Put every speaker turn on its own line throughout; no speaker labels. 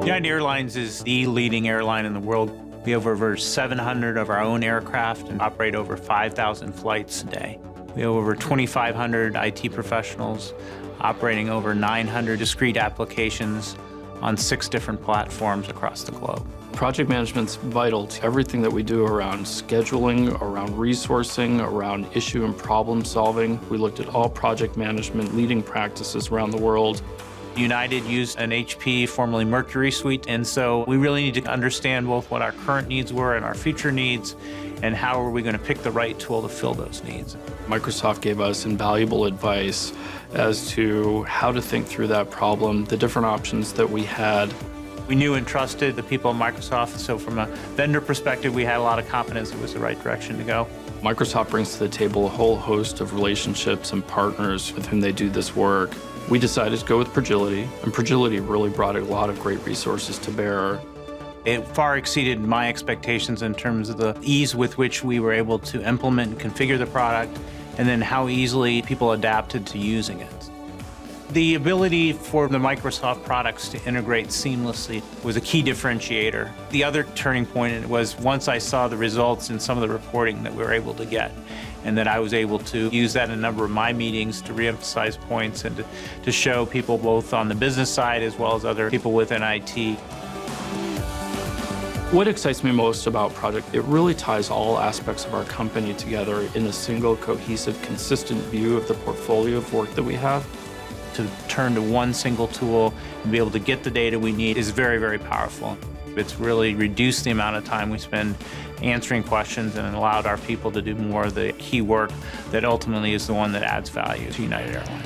United Airlines is the leading airline in the world. We have over 700 of our own aircraft and operate over 5,000 flights a day. We have over 2,500 IT professionals operating over 900 discrete applications on 6 different platforms across the globe.
Project management's vital to everything that we do around scheduling, around resourcing, around issue and problem solving. We looked at all project management leading practices around the world.
United used an HP, formerly Mercury suite, and so we really need to understand both what our current needs were and our future needs, and how are we going to pick the right tool to fill those needs.
Microsoft gave us invaluable advice as to how to think through that problem, the different options that we had.
We knew and trusted the people at Microsoft, so from a vendor perspective, we had a lot of confidence it was the right direction to go.
Microsoft brings to the table a whole host of relationships and partners with whom they do this work. We decided to go with Progility, and Progility really brought a lot of great resources to bear.
It far exceeded my expectations in terms of the ease with which we were able to implement and configure the product, and then how easily people adapted to using it. The ability for the Microsoft products to integrate seamlessly was a key differentiator. The other turning point was once I saw the results in some of the reporting that we were able to get, and that I was able to use that in a number of my meetings to reemphasize points and to show people both on the business side as well as other people within IT.
What excites me most about Project, it really ties all aspects of our company together in a single, cohesive, consistent view of the portfolio of work that we have.
To turn to one single tool and be able to get the data we need is very, very powerful. It's really reduced the amount of time we spend answering questions and allowed our people to do more of the key work that ultimately is the one that adds value to United Airlines.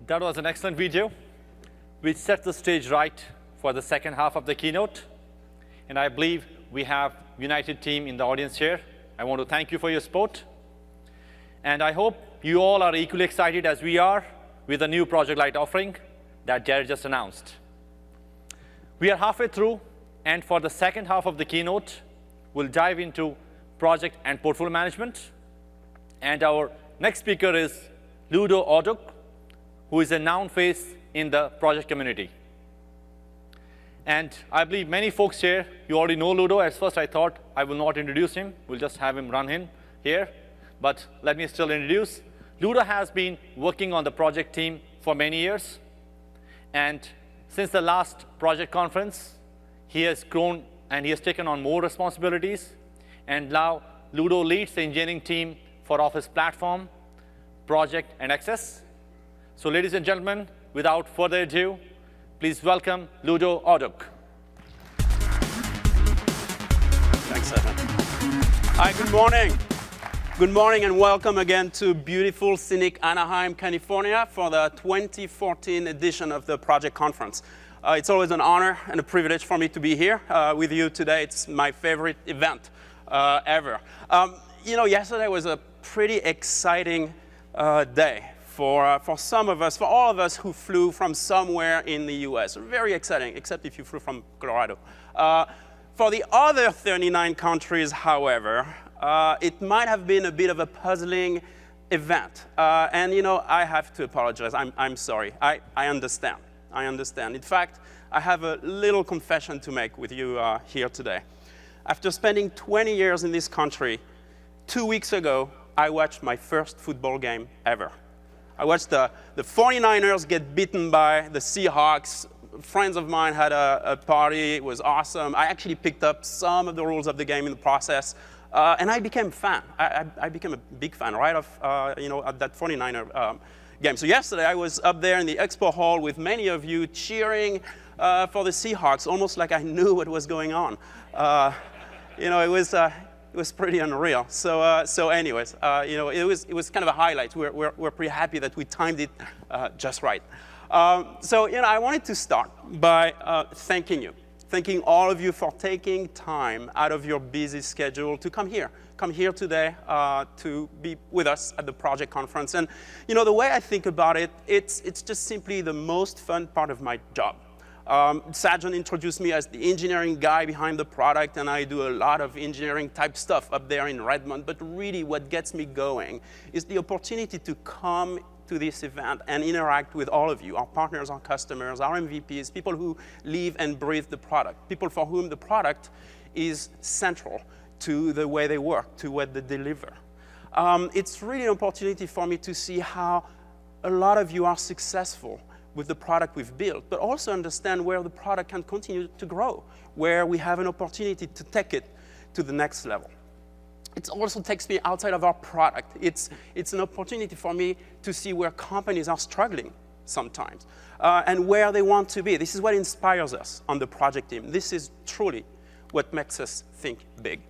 That was an excellent video, which set the stage right for the second half of the keynote. And I believe we have United team in the audience here. I want to thank you for your support. And I hope you all are equally excited as we are with the new Project Lite offering that Jared just announced. We are halfway through, and for the second half of the keynote, we'll dive into project and portfolio management. And our next speaker is Ludo Oduk, who is a known face in the project community. And I believe many folks here, you already know Ludo. At first, I thought I will not introduce him. We'll just have him run in here. But let me still introduce. Ludo has been working on the project team for many years. And since the last project conference, he has grown and he has taken on more responsibilities. And now, Ludo leads the engineering team for Office Platform, Project, and Access. So ladies and gentlemen, without further ado, please welcome Ludo Oduk.
Thanks, Evan. Hi, good morning. Good morning and welcome again to beautiful, scenic Anaheim, California for the 2014 edition of the Project Conference. It's always an honor and a privilege for me to be here with you today. It's my favorite event ever. You know, yesterday was a pretty exciting day. For some of us, for all of us who flew from somewhere in the US. Very exciting, except if you flew from Colorado. For the other 39 countries, however, it might have been a bit of a puzzling event. And you know, I have to apologize. I'm sorry. I understand. I understand. In fact, I have a little confession to make with you here today. After spending 20 years in this country, 2 weeks ago, I watched my first football game ever. I watched the 49ers get beaten by the Seahawks. Friends of mine had a party. It was awesome. I actually picked up some of the rules of the game in the process, and I became a fan. I became a big fan right off, you know, at that 49er game. So yesterday I was up there in the expo hall with many of you cheering for the Seahawks, almost like I knew what was going on. You know, it was pretty unreal. So, anyways, you know, it was kind of a highlight. We're pretty happy that we timed it just right. So, you know, I wanted to start by thanking all of you for taking time out of your busy schedule to come here today to be with us at the Project Conference. And, you know, the way I think about it, it's just simply the most fun part of my job. Sajan introduced me as the engineering guy behind the product, and I do a lot of engineering type stuff up there in Redmond. But really what gets me going is the opportunity to come to this event and interact with all of you, our partners, our customers, our MVPs, people who live and breathe the product, people for whom the product is central to the way they work, to what they deliver. It's really an opportunity for me to see how a lot of you are successful with the product we've built, but also understand where the product can continue to grow, where we have an opportunity to take it to the next level. It also takes me outside of our product. It's an opportunity for me to see where companies are struggling sometimes and where they want to be. This is what inspires us on the project team. This is truly what makes us think big.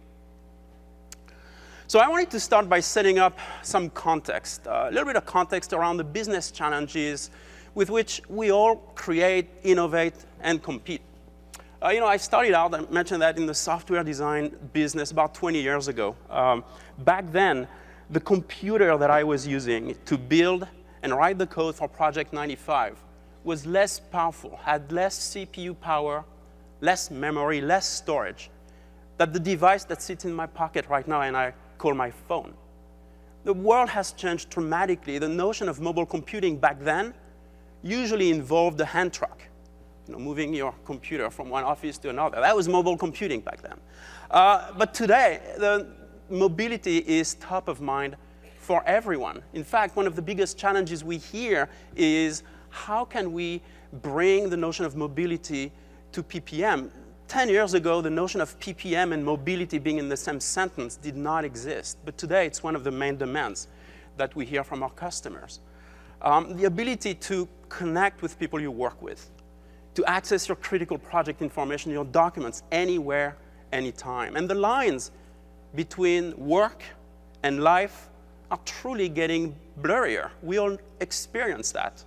So I wanted to start by setting up some context, a little bit of context around the business challenges with which we all create, innovate, and compete. I started out, I mentioned that, in the software design business about 20 years ago. Back then, the computer that I was using to build and write the code for Project 95 was less powerful, had less CPU power, less memory, less storage, than the device that sits in my pocket right now and I call my phone. The world has changed dramatically. The notion of mobile computing back then usually involved the hand truck, moving your computer from one office to another. That was mobile computing back then. But today, the mobility is top of mind for everyone. In fact, one of the biggest challenges we hear is how can we bring the notion of mobility to PPM? 10 years ago, the notion of PPM and mobility being in the same sentence did not exist. But today, it's one of the main demands that we hear from our customers. The ability to connect with people you work with, to access your critical project information, your documents, anywhere, anytime. And the lines between work and life are truly getting blurrier. We all experience that.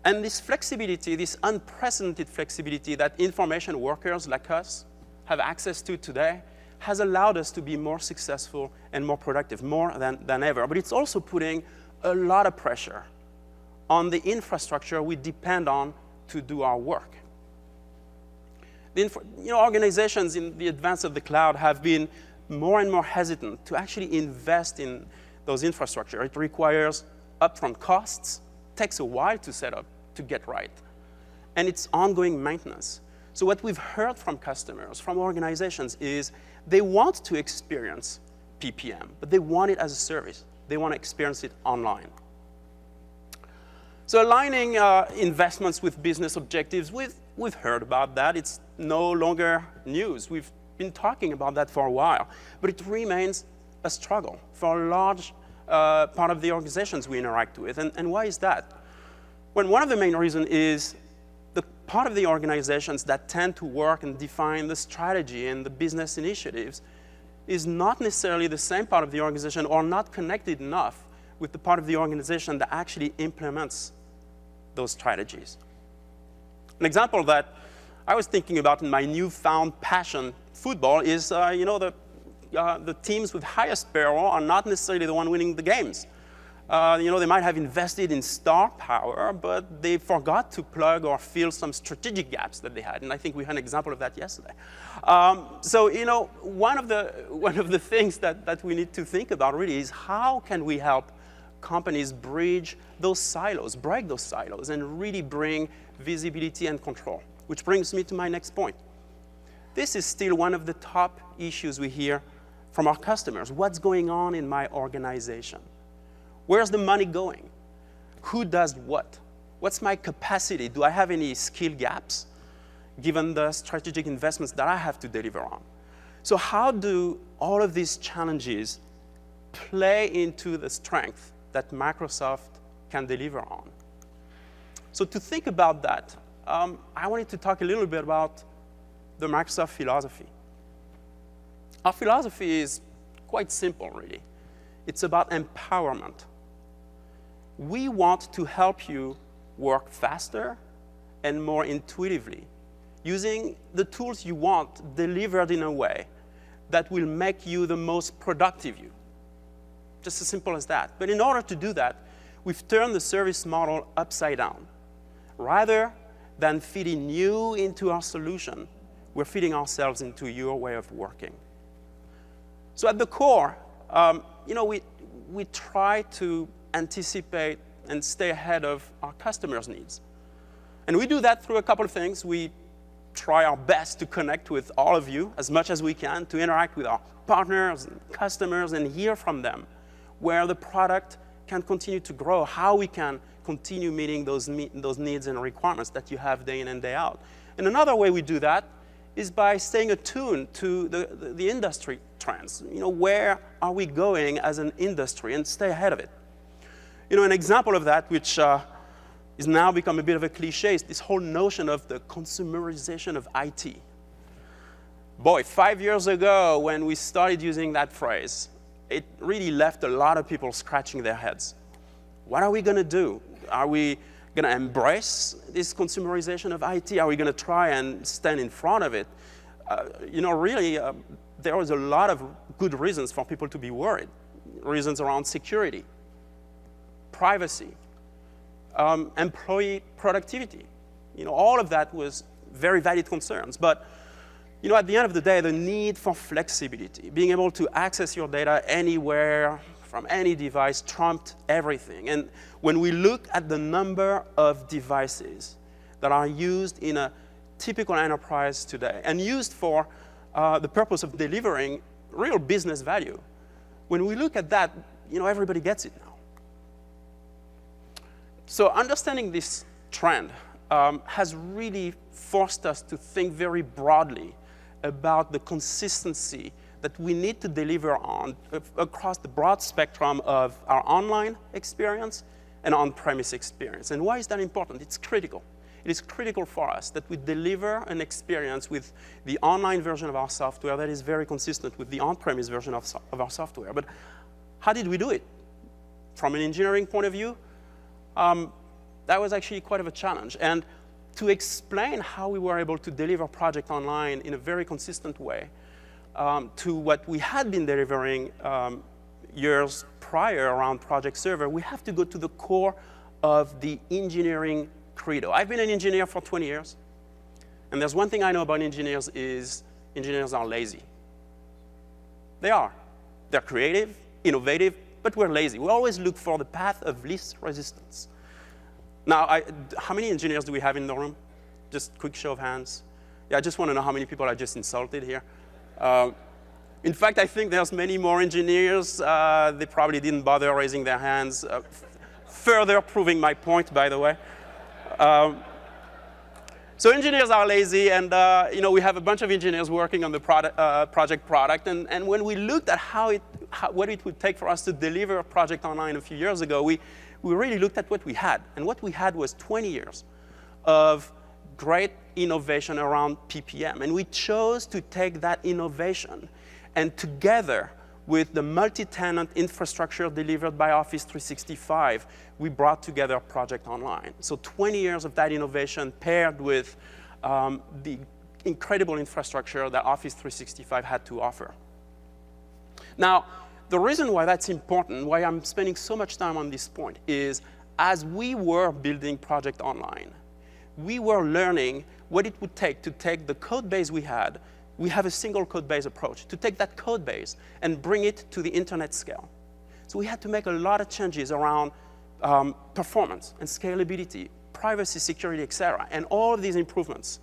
And this flexibility, this unprecedented flexibility that information workers like us have access to today has allowed us to be more successful and more productive, more than ever. But it's also putting a lot of pressure on the infrastructure we depend on to do our work. Organizations in the advance of the cloud have been more and more hesitant to actually invest in those infrastructure. It requires upfront costs, takes a while to set up, to get right, and it's ongoing maintenance. So what we've heard from customers, from organizations, is they want to experience PPM, but they want it as a service. They want to experience it online. So aligning investments with business objectives, we've heard about that. It's no longer news. We've been talking about that for a while, but it remains a struggle for a large part of the organizations we interact with. And why is that? Well, one of the main reasons is the part of the organizations that tend to work and define the strategy and the business initiatives is not necessarily the same part of the organization or not connected enough with the part of the organization that actually implements those strategies. An example that I was thinking about in my newfound passion, football, is the teams with highest payroll are not necessarily the one winning the games. They might have invested in star power, but they forgot to plug or fill some strategic gaps that they had. And I think we had an example of that yesterday. One of the things that we need to think about really is how can we help companies bridge those silos, break those silos, and really bring visibility and control, which brings me to my next point. This is still one of the top issues we hear from our customers. What's going on in my organization? Where's the money going? Who does what? What's my capacity? Do I have any skill gaps, given the strategic investments that I have to deliver on? So how do all of these challenges play into the strength that Microsoft can deliver on? So to think about that, I wanted to talk a little bit about the Microsoft philosophy. Our philosophy is quite simple, really. It's about empowerment. We want to help you work faster and more intuitively, using the tools you want delivered in a way that will make you the most productive you. Just as simple as that. But in order to do that, we've turned the service model upside down. Rather than feeding you into our solution, we're feeding ourselves into your way of working. So at the core, we try to anticipate and stay ahead of our customers' needs. And we do that through a couple of things. We try our best to connect with all of you as much as we can, to interact with our partners and customers and hear from them where the product can continue to grow, how we can continue meeting those needs and requirements that you have day in and day out. And another way we do that is by staying attuned to the industry trends. Where are we going as an industry, and stay ahead of it. An example of that, which is now become a bit of a cliche, is this whole notion of the consumerization of IT. Boy, 5 years ago, when we started using that phrase, it really left a lot of people scratching their heads. What are we going to do? Are we going to embrace this consumerization of IT? Are we going to try and stand in front of it? There was a lot of good reasons for people to be worried. Reasons around security, privacy, employee productivity. All of that was very valid concerns. But at the end of the day, the need for flexibility, being able to access your data anywhere, from any device, trumped everything. And when we look at the number of devices that are used in a typical enterprise today and used for the purpose of delivering real business value, when we look at that, everybody gets it now. So understanding this trend has really forced us to think very broadly about the consistency that we need to deliver on across the broad spectrum of our online experience and on-premise experience. And why is that important? It's critical. It is critical for us that we deliver an experience with the online version of our software that is very consistent with the on-premise version of our software. But how did we do it? From an engineering point of view, that was actually quite of a challenge. And to explain how we were able to deliver Project Online in a very consistent way to what we had been delivering years prior around Project Server, we have to go to the core of the engineering credo. I've been an engineer for 20 years. And there's one thing I know about engineers is engineers are lazy. They are. They're creative, innovative, but we're lazy. We always look for the path of least resistance. Now, how many engineers do we have in the room? Just quick show of hands. Yeah, I just want to know how many people I just insulted here. In fact, I think there's many more engineers. They probably didn't bother raising their hands. Further proving my point, by the way. So engineers are lazy, and we have a bunch of engineers working on the project product. And when we looked at what it would take for us to deliver a Project Online a few years ago, we really looked at what we had. And what we had was 20 years of great innovation around PPM. And we chose to take that innovation and together with the multi-tenant infrastructure delivered by Office 365, we brought together Project Online. So 20 years of that innovation paired with the incredible infrastructure that Office 365 had to offer. Now, the reason why that's important, why I'm spending so much time on this point, is as we were building Project Online, we were learning what it would take to take the code base we had. We have a single code base approach, to take that code base and bring it to the internet scale. So we had to make a lot of changes around performance and scalability, privacy, security, et cetera. And all of these improvements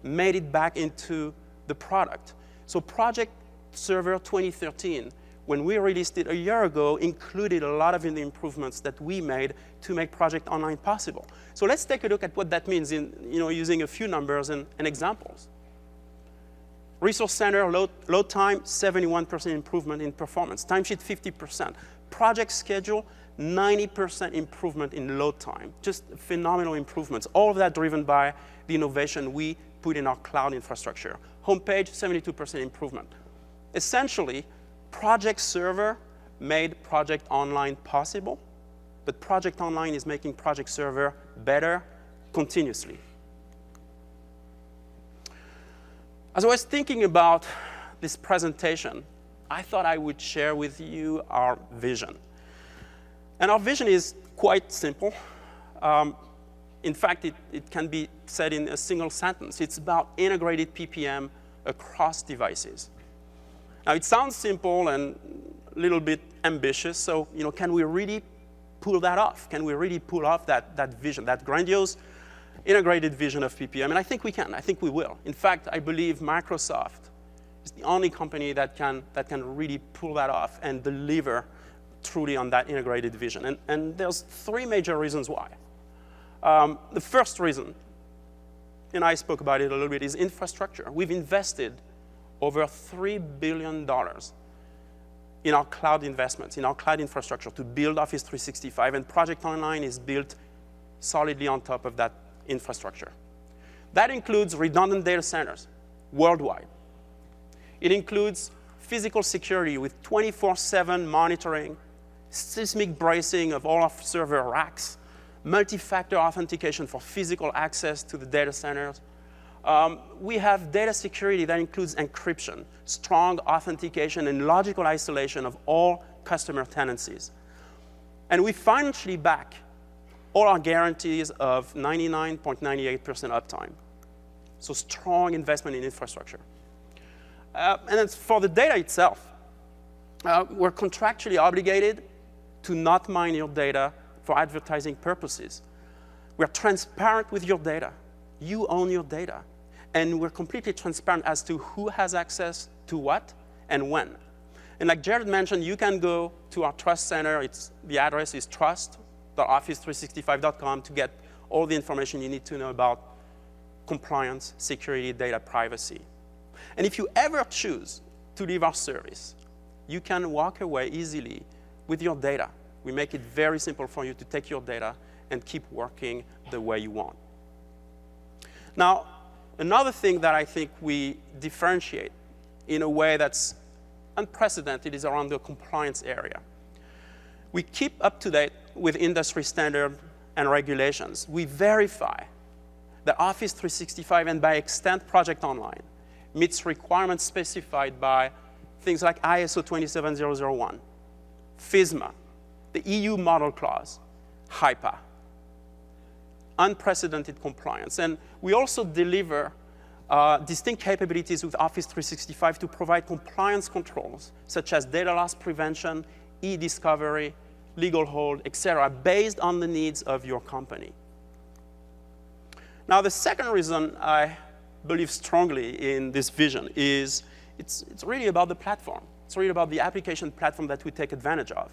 made it back into the product. So Project Server 2013, when we released it a year ago, included a lot of the improvements that we made to make Project Online possible. So let's take a look at what that means in using a few numbers and examples. Resource Center load time, 71% improvement in performance. Timesheet, 50%. Project schedule, 90% improvement in load time. Just phenomenal improvements. All of that driven by the innovation we put in our cloud infrastructure. Homepage, 72% improvement. Essentially, Project Server made Project Online possible, but Project Online is making Project Server better continuously. As I was thinking about this presentation, I thought I would share with you our vision. And our vision is quite simple. In fact, it can be said in a single sentence. It's about integrated PPM across devices. Now, it sounds simple and a little bit ambitious, so can we really pull that off? Can we really pull off that vision, that grandiose integrated vision of PPM? And I think we can. I think we will. In fact, I believe Microsoft is the only company that can really pull that off and deliver truly on that integrated vision. And there's three major reasons why. The first reason, and I spoke about it a little bit, is infrastructure. We've invested over $3 billion in our cloud investments, in our cloud infrastructure to build Office 365, and Project Online is built solidly on top of that infrastructure. That includes redundant data centers worldwide. It includes physical security with 24/7 monitoring, seismic bracing of all of server racks, multi-factor authentication for physical access to the data centers. We have data security that includes encryption, strong authentication, and logical isolation of all customer tenancies. And we financially back all our guarantees of 99.98% uptime. So strong investment in infrastructure. And then for the data itself, we're contractually obligated to not mine your data for advertising purposes. We're transparent with your data. You own your data. And we're completely transparent as to who has access to what and when. And like Jared mentioned, you can go to our Trust Center. The address is trust.office365.com to get all the information you need to know about compliance, security, data privacy. And if you ever choose to leave our service, you can walk away easily with your data. We make it very simple for you to take your data and keep working the way you want. Now, another thing that I think we differentiate in a way that's unprecedented is around the compliance area. We keep up to date with industry standard and regulations. We verify that Office 365 and by extent Project Online meets requirements specified by things like ISO 27001, FISMA, the EU Model Clause, HIPAA. Unprecedented compliance. And we also deliver distinct capabilities with Office 365 to provide compliance controls, such as data loss prevention, e-discovery, legal hold, et cetera, based on the needs of your company. Now, the second reason I believe strongly in this vision is it's really about the platform. It's really about the application platform that we take advantage of.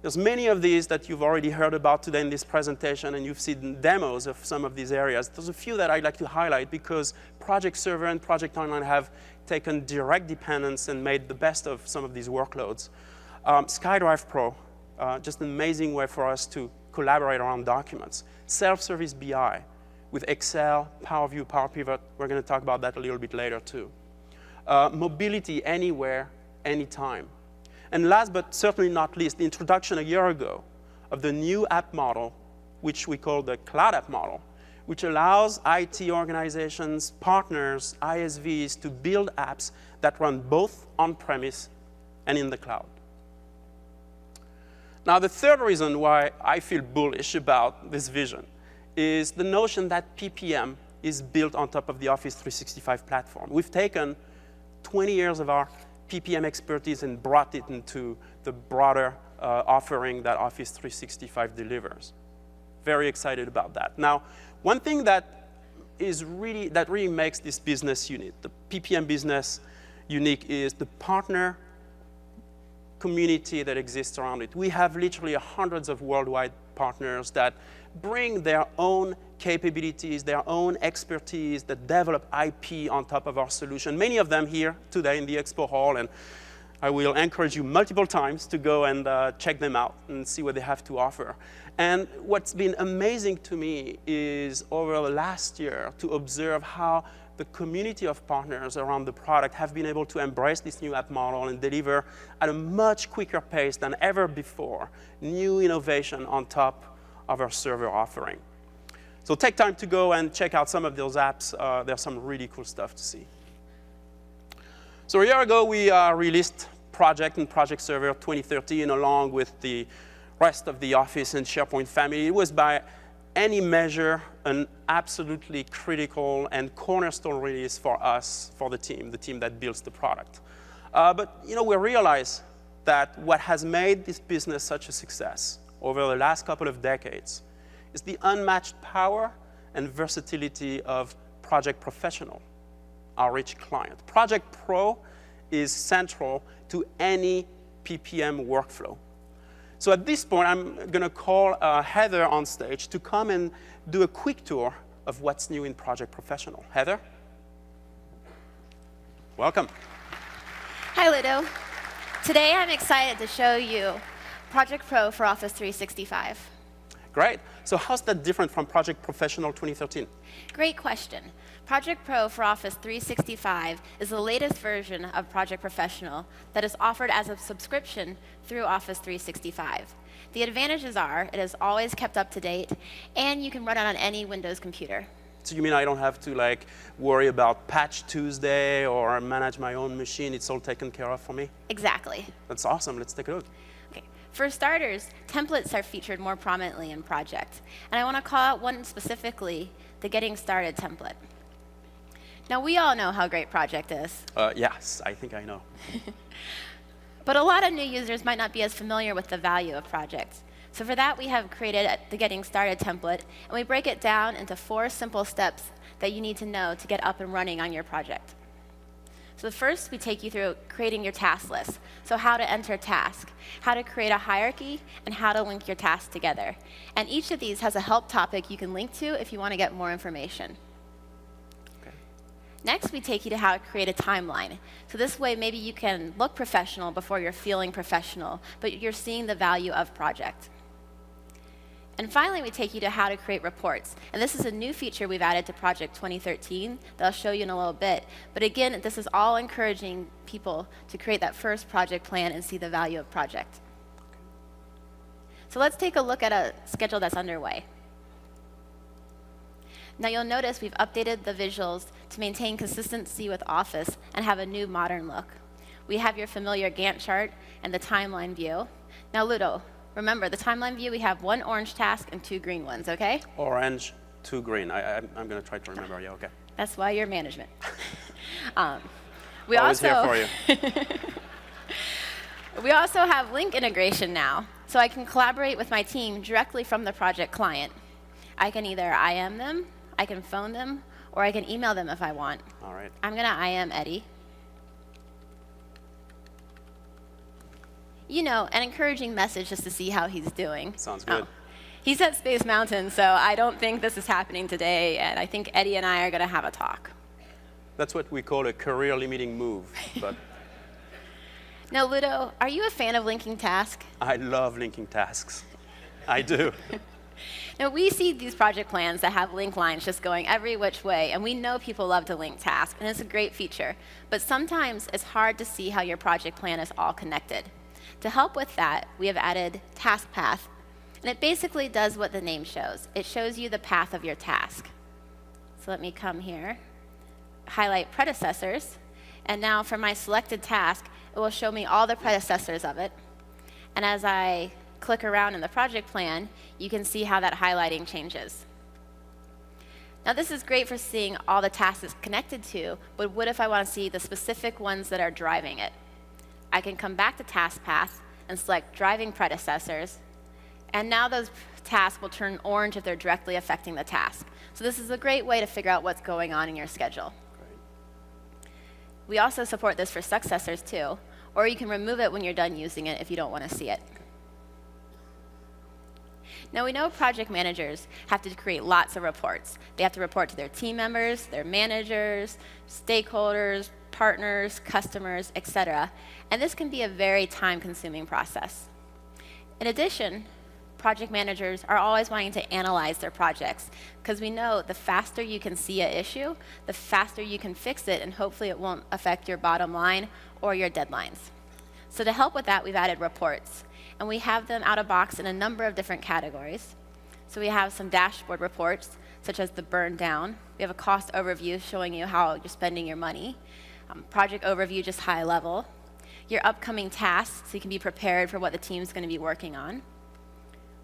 There's many of these that you've already heard about today in this presentation, and you've seen demos of some of these areas. There's a few that I'd like to highlight because Project Server and Project Online have taken direct dependence and made the best of some of these workloads. SkyDrive Pro, just an amazing way for us to collaborate around documents. Self-service BI with Excel, Power View, Power Pivot. We're going to talk about that a little bit later, too. Mobility anywhere, anytime. And last but certainly not least, the introduction a year ago of the new app model, which we call the Cloud App Model, which allows IT organizations, partners, ISVs to build apps that run both on-premise and in the cloud. Now, the third reason why I feel bullish about this vision is the notion that PPM is built on top of the Office 365 platform. We've taken 20 years of our PPM expertise and brought it into the broader offering that Office 365 delivers. Very excited about that. Now, one thing that really makes this business unique, the PPM business unique, is the partner community that exists around it. We have literally hundreds of worldwide partners that bring their own capabilities, their own expertise, that develop IP on top of our solution. Many of them here today in the expo hall, and I will encourage you multiple times to go and check them out and see what they have to offer. And what's been amazing to me is over the last year to observe how the community of partners around the product have been able to embrace this new app model and deliver at a much quicker pace than ever before new innovation on top of our server offering. So take time to go and check out some of those apps. There's some really cool stuff to see. So a year ago, we released Project and Project Server 2013 along with the rest of the Office and SharePoint family. It was by any measure, an absolutely critical and cornerstone release for us, for the team that builds the product. But we realize that what has made this business such a success over the last couple of decades is the unmatched power and versatility of Project Professional, our rich client. Project Pro is central to any PPM workflow. So at this point, I'm going to call Heather on stage to come and do a quick tour of what's new in Project Professional. Heather? Welcome.
Hi, Ludo. Today, I'm excited to show you Project Pro for Office 365.
Great. So how's that different from Project Professional 2013?
Great question. Project Pro for Office 365 is the latest version of Project Professional that is offered as a subscription through Office 365. The advantages are it is always kept up to date, and you can run it on any Windows computer.
So you mean I don't have to worry about Patch Tuesday or manage my own machine? It's all taken care of for me?
Exactly.
That's awesome. Let's take a look.
Okay. For starters, templates are featured more prominently in Project, and I want to call out one specifically, the Getting Started template. Now, we all know how great Project is.
Yes, I think I know.
But a lot of new users might not be as familiar with the value of Project. So for that, we have created the Getting Started template, and we break it down into 4 simple steps that you need to know to get up and running on your project. So first, we take you through creating your task list. So how to enter task, how to create a hierarchy, and how to link your tasks together. And each of these has a help topic you can link to if you want to get more information. Next, we take you to how to create a timeline. So this way, maybe you can look professional before you're feeling professional, but you're seeing the value of Project. And finally, we take you to how to create reports. And this is a new feature we've added to Project 2013 that I'll show you in a little bit. But again, this is all encouraging people to create that first project plan and see the value of Project. So let's take a look at a schedule that's underway. Now you'll notice we've updated the visuals to maintain consistency with Office and have a new modern look. We have your familiar Gantt chart and the timeline view. Now Ludo, remember the timeline view, we have 1 orange task and 2 green ones, okay?
Orange, 2 green. I'm going to try to remember. Yeah, okay.
That's why you're management.
Always here for you.
We also have link integration now, so I can collaborate with my team directly from the project client. I can either IM them, I can phone them, or I can email them if I want.
All right.
I'm going to IM Eddie. An encouraging message just to see how he's doing.
Sounds good.
He's at Space Mountain, so I don't think this is happening today, and I think Eddie and I are going to have a talk.
That's what we call a career-limiting move. But
Now, Ludo, are you a fan of linking tasks?
I love linking tasks. I do.
Now, we see these project plans that have link lines just going every which way, and we know people love to link tasks, and it's a great feature. But sometimes it's hard to see how your project plan is all connected. To help with that, we have added Task Path, and it basically does what the name shows. It shows you the path of your task. So let me come here, highlight predecessors, and now for my selected task, it will show me all the predecessors of it. And as I click around in the project plan, you can see how that highlighting changes. Now this is great for seeing all the tasks it's connected to, but what if I want to see the specific ones that are driving it? I can come back to Task Path and select Driving Predecessors, and now those tasks will turn orange if they're directly affecting the task. So this is a great way to figure out what's going on in your schedule.
Great.
We also support this for successors too, or you can remove it when you're done using it if you don't want to see it. Now, we know project managers have to create lots of reports. They have to report to their team members, their managers, stakeholders, partners, customers, etc. And this can be a very time-consuming process. In addition, project managers are always wanting to analyze their projects, because we know the faster you can see an issue, the faster you can fix it, and hopefully it won't affect your bottom line or your deadlines. So to help with that, we've added reports. And we have them out of box in a number of different categories. So we have some dashboard reports, such as the burn down. We have a cost overview showing you how you're spending your money. Project overview, just high level. Your upcoming tasks, so you can be prepared for what the team's going to be working on.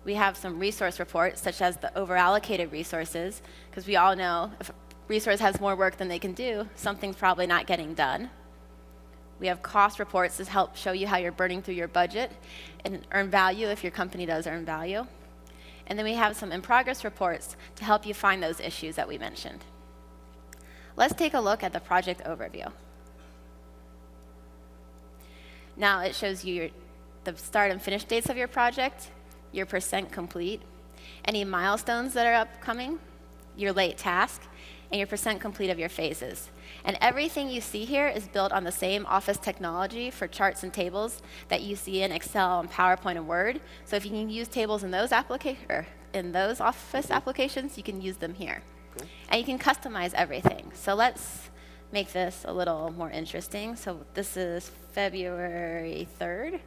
We have some resource reports, such as the overallocated resources, because we all know if a resource has more work than they can do, something's probably not getting done. We have cost reports to help show you how you're burning through your budget and earn value if your company does earn value. And then we have some in-progress reports to help you find those issues that we mentioned. Let's take a look at the project overview. Now it shows you the start and finish dates of your project, your % complete, any milestones that are upcoming, your late task, and your % complete of your phases. And everything you see here is built on the same Office technology for charts and tables that you see in Excel and PowerPoint and Word. So if you can use tables in those Office applications, you can use them here. Cool. And you can customize everything. So let's make this a little more interesting. So this is February 3rd.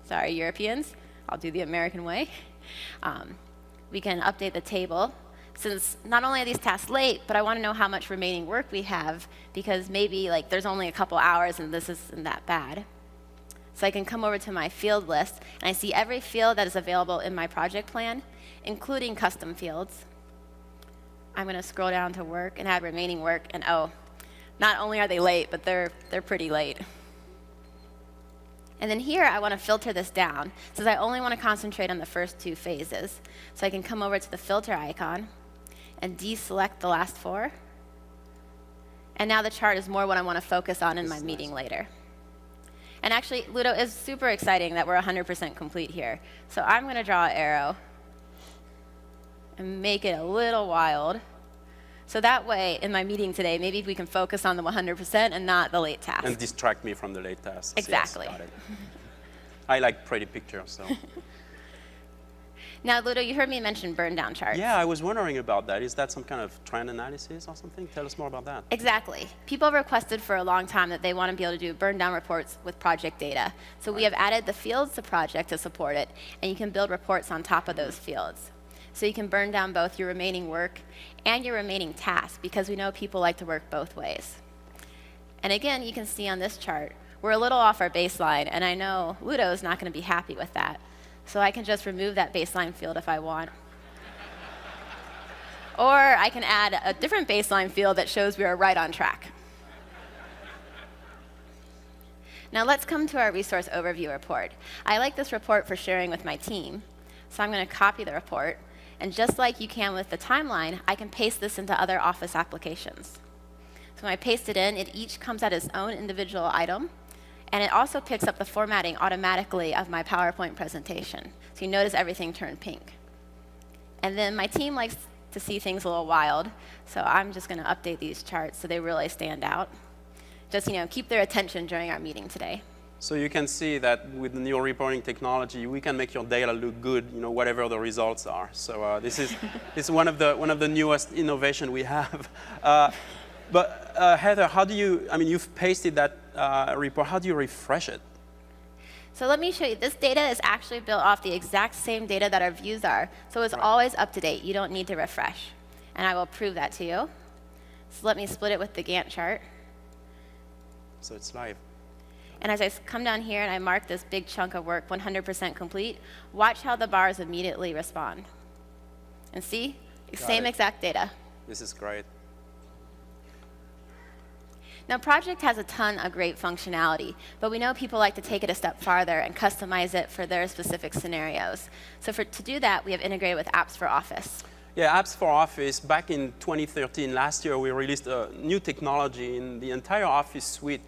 Sorry, Europeans. I'll do the American way. We can update the table. Since not only are these tasks late, but I want to know how much remaining work we have, because maybe like there's only a couple hours and this isn't that bad. So I can come over to my field list, and I see every field that is available in my project plan, including custom fields. I'm going to scroll down to work and add remaining work, and oh, not only are they late, but they're pretty late. And then here, I want to filter this down, since I only want to concentrate on the first 2 phases. So I can come over to the filter icon and deselect the last 4. And now the chart is more what I want to focus on in my meeting later. And actually, Ludo, is super exciting that we're 100% complete here. So I'm going to draw an arrow and make it a little wild. So that way, in my meeting today, maybe we can focus on the 100% and not the late task.
And distract me from the late tasks.
Exactly.
Yes, got it. I like pretty pictures, so.
Now, Ludo, you heard me mention burn down charts.
Yeah, I was wondering about that. Is that some kind of trend analysis or something? Tell us more about that.
Exactly. People have requested for a long time that they want to be able to do burn down reports with project data. So we have added the fields to project to support it, and you can build reports on top of those fields. So you can burn down both your remaining work and your remaining tasks, because we know people like to work both ways. And again, you can see on this chart, we're a little off our baseline, and I know Ludo is not going to be happy with that. So I can just remove that baseline field if I want. Or I can add a different baseline field that shows we are right on track. Now let's come to our resource overview report. I like this report for sharing with my team. So I'm going to copy the report. And just like you can with the timeline, I can paste this into other Office applications. So when I paste it in, it each comes at its own individual item. And it also picks up the formatting automatically of my PowerPoint presentation. So you notice everything turned pink. And then my team likes to see things a little wild. So I'm just going to update these charts so they really stand out. Just keep their attention during our meeting today.
So you can see that with the new reporting technology, we can make your data look good, whatever the results are. So this is one of the newest innovation we have. But Heather, how do you? You've pasted that report. How do you refresh it?
So let me show you. This data is actually built off the exact same data that our views are. So it's always up to date. You don't need to refresh. And I will prove that to you. So let me split it with the Gantt chart.
So it's live.
And as I come down here and I mark this big chunk of work 100% complete, watch how the bars immediately respond. And see? Same exact data.
This is great.
Now, Project has a ton of great functionality, but we know people like to take it a step farther and customize it for their specific scenarios. So to do that, we have integrated with Apps for Office.
Yeah, Apps for Office, back in 2013, last year, we released a new technology in the entire Office suite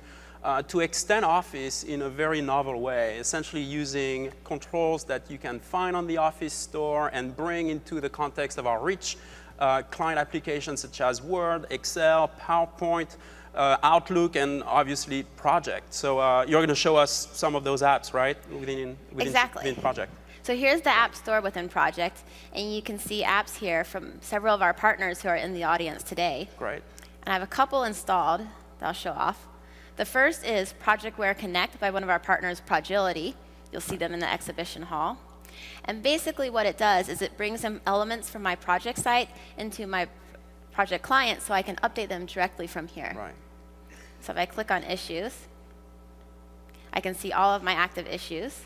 to extend Office in a very novel way, essentially using controls that you can find on the Office store and bring into the context of our rich client applications such as Word, Excel, PowerPoint, Outlook, and obviously Project. So you're going to show us some of those apps, right? Within Project.
So here's the App Store within Project, and you can see apps here from several of our partners who are in the audience today.
Great.
And I have a couple installed that I'll show off. The first is ProjectWare Connect by one of our partners, Progility. You'll see them in the exhibition hall. And basically what it does is it brings some elements from my project site into my project client so I can update them directly from here.
Right.
So if I click on Issues, I can see all of my active issues.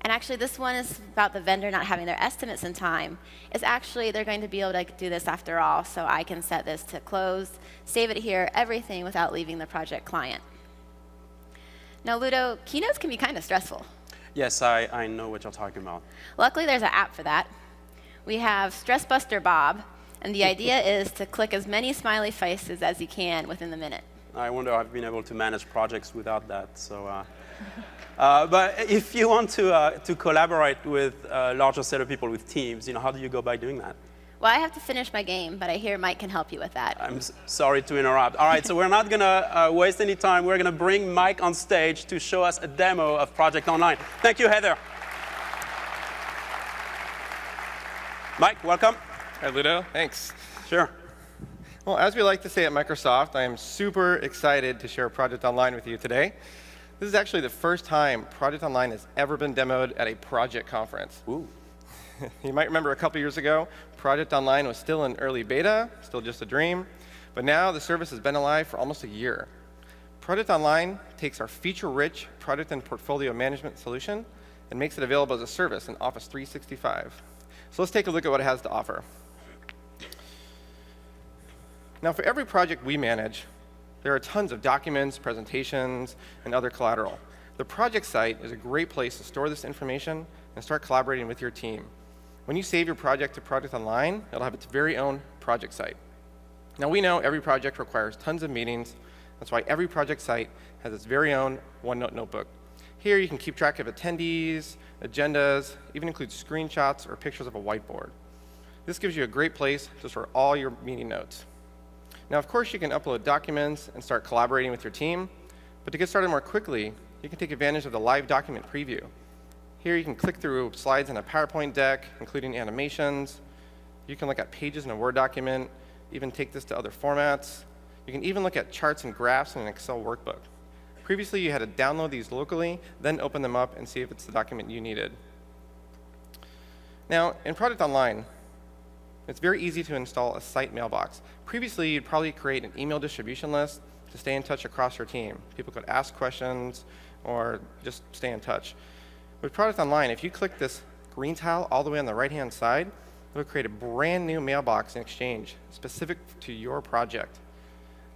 And actually, this one is about the vendor not having their estimates in time. It's actually, they're going to be able to do this after all, so I can set this to close, save it here, everything without leaving the project client. Now, Ludo, keynotes can be kind of stressful.
Yes, I know what you're talking about.
Luckily, there's an app for that. We have Stress Buster Bob, and the idea is to click as many smiley faces as you can within the minute.
I wonder I've been able to manage projects without that. So, but if you want to collaborate with a larger set of people, with teams, how do you go by doing that?
Well, I have to finish my game, but I hear Mike can help you with that.
I'm sorry to interrupt. All right, so we're not going to waste any time. We're going to bring Mike on stage to show us a demo of Project Online. Thank you, Heather. Mike, welcome.
Hi, Ludo. Thanks.
Sure.
Well, as we like to say at Microsoft, I am super excited to share Project Online with you today. This is actually the first time Project Online has ever been demoed at a project conference.
Ooh.
You might remember a couple years ago, Project Online was still in early beta, still just a dream, but now the service has been alive for almost a year. Project Online takes our feature-rich product and portfolio management solution and makes it available as a service in Office 365. So let's take a look at what it has to offer. Now, for every project we manage, there are tons of documents, presentations, and other collateral. The project site is a great place to store this information and start collaborating with your team. When you save your project to Project Online, it'll have its very own project site. Now, we know every project requires tons of meetings. That's why every project site has its very own OneNote notebook. Here, you can keep track of attendees, agendas, even include screenshots or pictures of a whiteboard. This gives you a great place to store all your meeting notes. Now, of course, you can upload documents and start collaborating with your team, but to get started more quickly, you can take advantage of the live document preview. Here, you can click through slides in a PowerPoint deck, including animations. You can look at pages in a Word document, even take this to other formats. You can even look at charts and graphs in an Excel workbook. Previously, you had to download these locally, then open them up and see if it's the document you needed. Now, in Project Online, it's very easy to install a site mailbox. Previously, you'd probably create an email distribution list to stay in touch across your team. People could ask questions or just stay in touch. With Project Online, if you click this green tile all the way on the right-hand side, it'll create a brand new mailbox in Exchange specific to your project.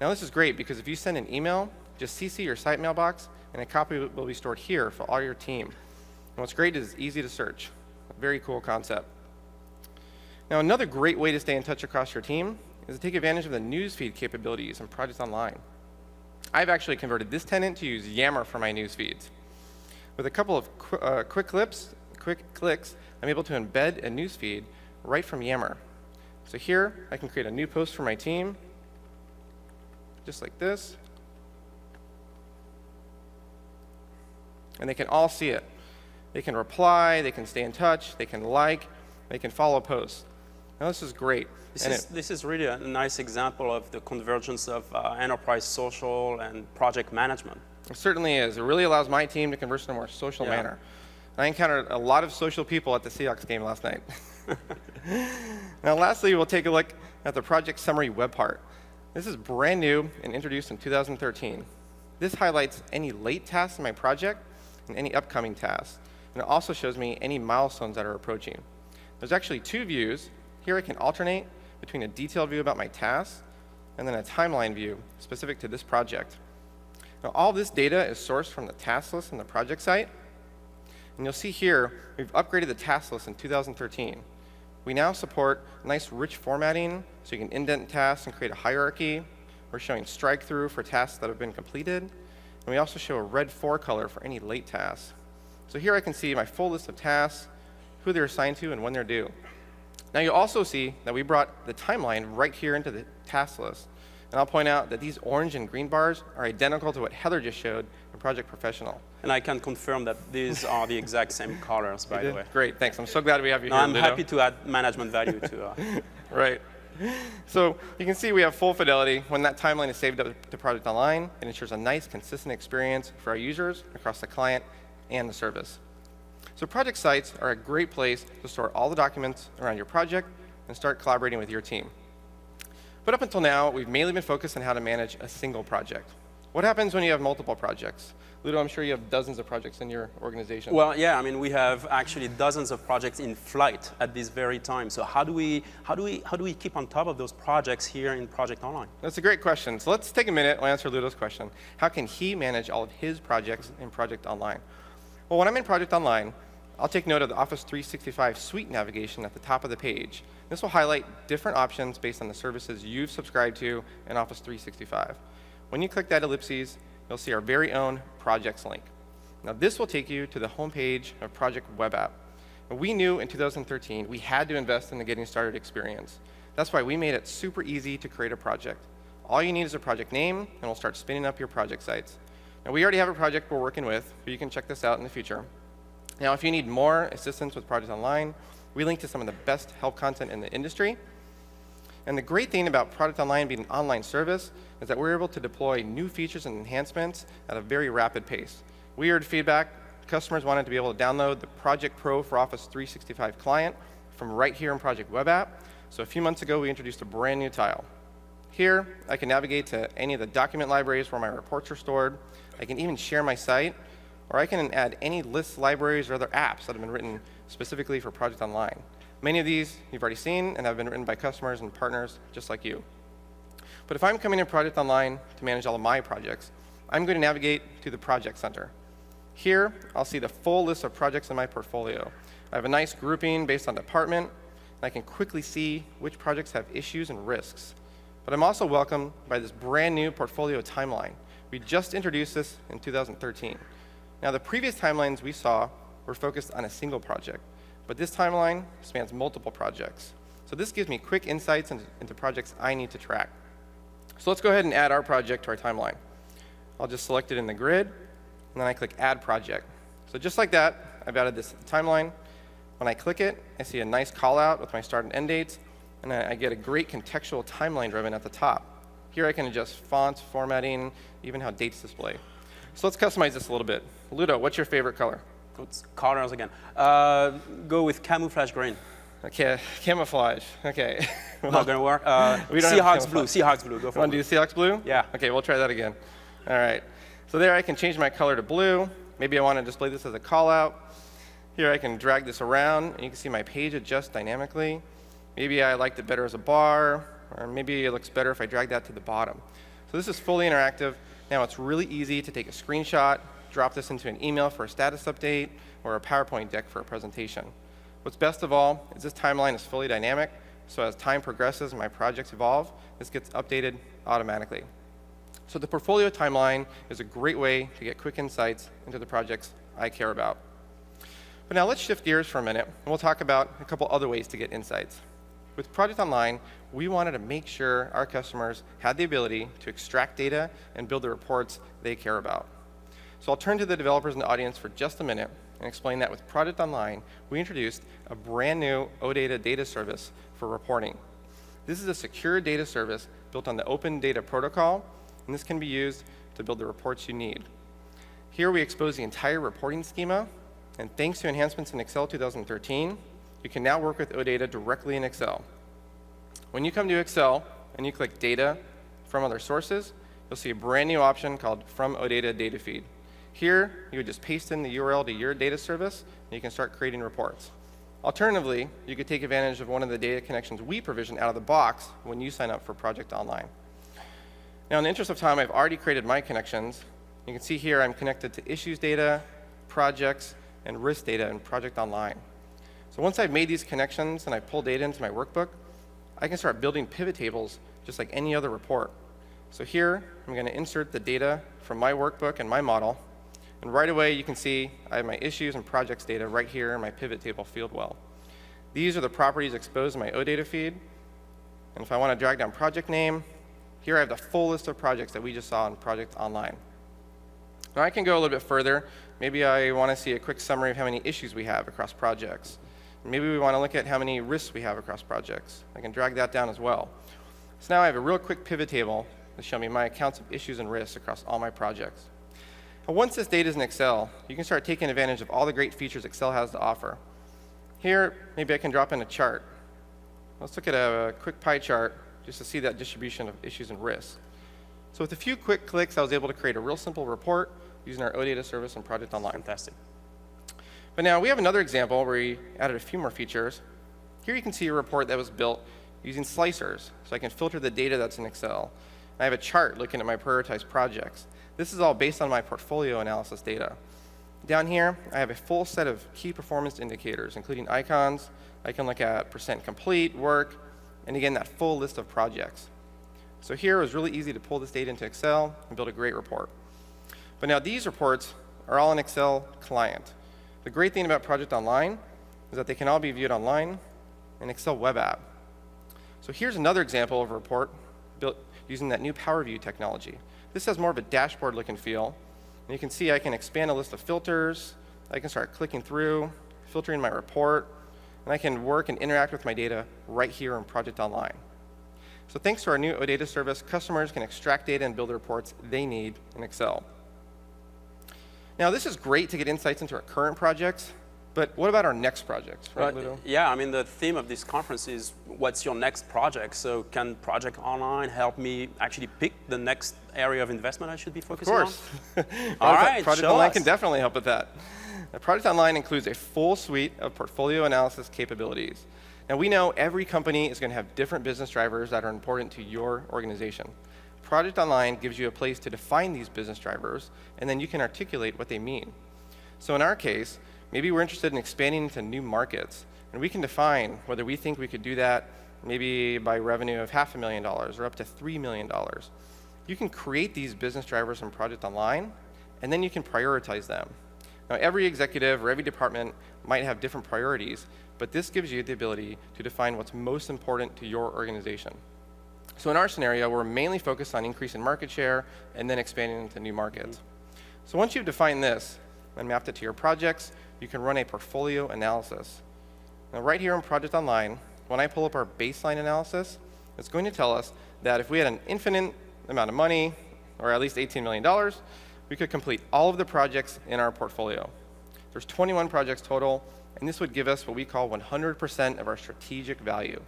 Now, this is great because if you send an email, just CC your site mailbox, and a copy will be stored here for all your team. And what's great is it's easy to search. A very cool concept. Now, another great way to stay in touch across your team is to take advantage of the newsfeed capabilities in Project Online. I've actually converted this tenant to use Yammer for my news feeds. With a couple of quick clicks, I'm able to embed a news feed right from Yammer. So here, I can create a new post for my team, just like this. And they can all see it. They can reply, they can stay in touch, they can like, they can follow posts. Now, this is great.
This is really a nice example of the convergence of enterprise social and project management.
It certainly is. It really allows my team to converse in a more social manner. I encountered a lot of social people at the Seahawks game last night. Now, lastly, we'll take a look at the project summary web part. This is brand new and introduced in 2013. This highlights any late tasks in my project and any upcoming tasks. And it also shows me any milestones that are approaching. There's actually two views. Here I can alternate between a detailed view about my tasks and then a timeline view specific to this project. Now, all this data is sourced from the task list in the project site. And you'll see here, we've upgraded the task list in 2013. We now support nice rich formatting, so you can indent tasks and create a hierarchy. We're showing strike through for tasks that have been completed. And we also show a red 4 color for any late tasks. So here I can see my full list of tasks, who they're assigned to, and when they're due. Now, you'll also see that we brought the timeline right here into the task list. And I'll point out that these orange and green bars are identical to what Heather just showed in Project Professional.
And I can confirm that these are the exact same colors, by the way.
Great, thanks. I'm so glad we have you here,
I'm
Ludo.
happy to add management value to
Right. So you can see we have full fidelity. When that timeline is saved up to Project Online, it ensures a nice, consistent experience for our users across the client and the service. So project sites are a great place to store all the documents around your project and start collaborating with your team. But up until now, we've mainly been focused on how to manage a single project. What happens when you have multiple projects? Ludo, I'm sure you have dozens of projects in your organization.
Well, yeah, I mean, we have actually dozens of projects in flight at this very time. So how do we keep on top of those projects here in Project Online?
That's a great question. So let's take a minute and answer Ludo's question. How can he manage all of his projects in Project Online? Well, when I'm in Project Online, I'll take note of the Office 365 suite navigation at the top of the page. This will highlight different options based on the services you've subscribed to in Office 365. When you click that ellipses, you'll see our very own projects link. Now this will take you to the homepage of Project Web App. And we knew in 2013 we had to invest in the getting started experience. That's why we made it super easy to create a project. All you need is a project name, and we'll start spinning up your project sites. Now we already have a project we're working with, but you can check this out in the future. Now if you need more assistance with Project Online, we link to some of the best help content in the industry. And the great thing about Project Online being an online service is that we're able to deploy new features and enhancements at a very rapid pace. We heard feedback. Customers wanted to be able to download the Project Pro for Office 365 client from right here in Project Web App. So a few months ago, we introduced a brand new tile. Here, I can navigate to any of the document libraries where my reports are stored. I can even share my site, or I can add any lists, libraries, or other apps that have been written specifically for Project Online. Many of these you've already seen and have been written by customers and partners just like you. But if I'm coming in Project Online to manage all of my projects, I'm going to navigate to the Project Center. Here, I'll see the full list of projects in my portfolio. I have a nice grouping based on department, and I can quickly see which projects have issues and risks. But I'm also welcomed by this brand new portfolio timeline. We just introduced this in 2013. Now, the previous timelines we saw were focused on a single project, but this timeline spans multiple projects. So this gives me quick insights into projects I need to track. So let's go ahead and add our project to our timeline. I'll just select it in the grid, and then I click Add Project. So just like that, I've added this timeline. When I click it, I see a nice call out with my start and end dates, and I get a great contextual timeline ribbon at the top. Here I can adjust fonts, formatting, even how dates display. So let's customize this a little bit. Ludo, what's your favorite color?
It's colors again. Go with camouflage green.
Okay, camouflage. Okay.
Not gonna work.
We don't have
Seahawks blue. Seahawks blue. Go for
Want
it.
to do Seahawks blue?
Yeah.
Okay, we'll try that again. All right. So there I can change my color to blue. Maybe I want to display this as a call out. Here I can drag this around, and you can see my page adjust dynamically. Maybe I liked it better as a bar, or maybe it looks better if I drag that to the bottom. So this is fully interactive. Now it's really easy to take a screenshot, drop this into an email for a status update, or a PowerPoint deck for a presentation. What's best of all is this timeline is fully dynamic, so as time progresses and my projects evolve, this gets updated automatically. So the portfolio timeline is a great way to get quick insights into the projects I care about. But now let's shift gears for a minute, and we'll talk about a couple other ways to get insights. With Project Online, we wanted to make sure our customers had the ability to extract data and build the reports they care about. So I'll turn to the developers in the audience for just a minute and explain that with Project Online, we introduced a brand new OData data service for reporting. This is a secure data service built on the Open Data Protocol, and this can be used to build the reports you need. Here we expose the entire reporting schema, and thanks to enhancements in Excel 2013, you can now work with OData directly in Excel. When you come to Excel and you click Data from Other Sources, you'll see a brand new option called From OData Data Feed. Here, you would just paste in the URL to your data service, and you can start creating reports. Alternatively, you could take advantage of one of the data connections we provision out of the box when you sign up for Project Online. Now, in the interest of time, I've already created my connections. You can see here I'm connected to issues data, projects, and risk data in Project Online. So once I've made these connections and I pull data into my workbook, I can start building pivot tables just like any other report. So here, I'm going to insert the data from my workbook and my model. And right away, you can see I have my issues and projects data right here in my pivot table field well. These are the properties exposed in my OData feed. And if I want to drag down project name, here I have the full list of projects that we just saw in Project Online. Now I can go a little bit further. Maybe I want to see a quick summary of how many issues we have across projects. Maybe we want to look at how many risks we have across projects. I can drag that down as well. So now I have a real quick pivot table to show me my accounts of issues and risks across all my projects. And once this data is in Excel, you can start taking advantage of all the great features Excel has to offer. Here, maybe I can drop in a chart. Let's look at a quick pie chart just to see that distribution of issues and risks. So with a few quick clicks, I was able to create a real simple report using our OData service and Project Online.
Fantastic.
But now we have another example where we added a few more features. Here you can see a report that was built using slicers, so I can filter the data that's in Excel. I have a chart looking at my prioritized projects. This is all based on my portfolio analysis data. Down here, I have a full set of key performance indicators, including icons. I can look at % complete, work, and again, that full list of projects. So here it was really easy to pull this data into Excel and build a great report. But now these reports are all in Excel client. The great thing about Project Online is that they can all be viewed online in Excel web app. So here's another example of a report built using that new Power View technology. This has more of a dashboard look and feel. And you can see I can expand a list of filters. I can start clicking through, filtering my report, and I can work and interact with my data right here in Project Online. So thanks to our new OData service, customers can extract data and build the reports they need in Excel. Now, this is great to get insights into our current projects, but what about our next projects, right, Ludo?
Yeah, I mean, the theme of this conference is what's your next project? So can Project Online help me actually pick the next area of investment I should be focusing on?
Of course.
All right,
Project
show
Online
us.
can definitely help with that. Project Online includes a full suite of portfolio analysis capabilities. Now, we know every company is going to have different business drivers that are important to your organization. Project Online gives you a place to define these business drivers, and then you can articulate what they mean. So in our case, maybe we're interested in expanding into new markets, and we can define whether we think we could do that maybe by revenue of $500,000 or up to $3 million. You can create these business drivers in Project Online, and then you can prioritize them. Now, every executive or every department might have different priorities, but this gives you the ability to define what's most important to your organization. So in our scenario, we're mainly focused on increasing market share and then expanding into new markets. So once you've defined this and mapped it to your projects, you can run a portfolio analysis. Now, right here in Project Online, when I pull up our baseline analysis, it's going to tell us that if we had an infinite amount of money, or at least $18 million, we could complete all of the projects in our portfolio. There's 21 projects total, and this would give us what we call 100% of our strategic value.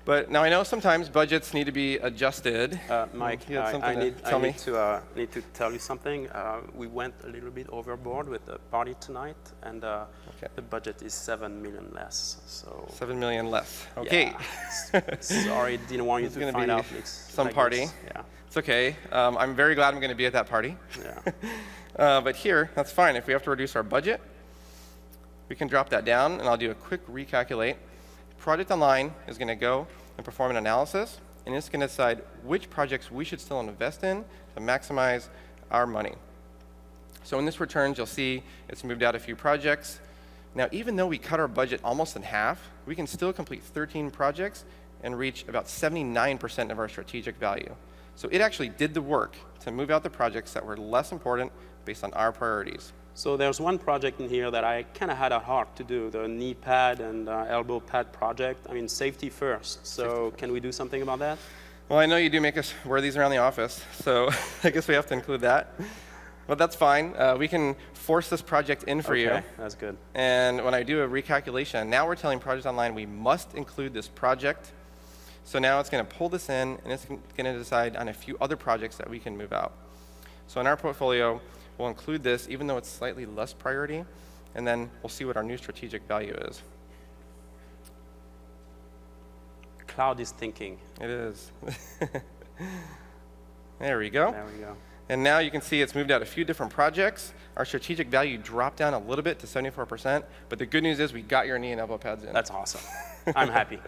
But now I know sometimes budgets need to be adjusted.
Mike,
You had something
I
to
need
tell me?
to tell you something. We went a little bit overboard with the party tonight, and the budget is $7 million less. So
$7 million less. Okay.
Yeah. Sorry, didn't want you
It's
to
gonna
find
be
out. It's
some
like
party.
this. Yeah.
It's okay. I'm very glad I'm going to be at that party.
Yeah.
But here, that's fine. If we have to reduce our budget, we can drop that down, and I'll do a quick recalculate. Project Online is going to go and perform an analysis, and it's going to decide which projects we should still invest in to maximize our money. So in this returns, you'll see it's moved out a few projects. Now, even though we cut our budget almost in half, we can still complete 13 projects and reach about 79% of our strategic value. So it actually did the work to move out the projects that were less important based on our priorities.
So there's one project in here that I kind of had at heart to do, the knee pad and elbow pad project. I mean, safety first. So can we do something about that?
Well, I know you do make us wear these around the office, so I guess we have to include that. But that's fine. We can force this project in for you.
Okay, that's good.
And when I do a recalculation, now we're telling Project Online we must include this project. So now it's going to pull this in, and it's going to decide on a few other projects that we can move out. So in our portfolio, we'll include this, even though it's slightly less priority, and then we'll see what our new strategic value is.
Cloud is thinking.
It is. There we go.
There we go.
And now you can see it's moved out a few different projects. Our strategic value dropped down a little bit to 74%, but the good news is we got your knee and elbow pads in.
That's awesome. I'm happy.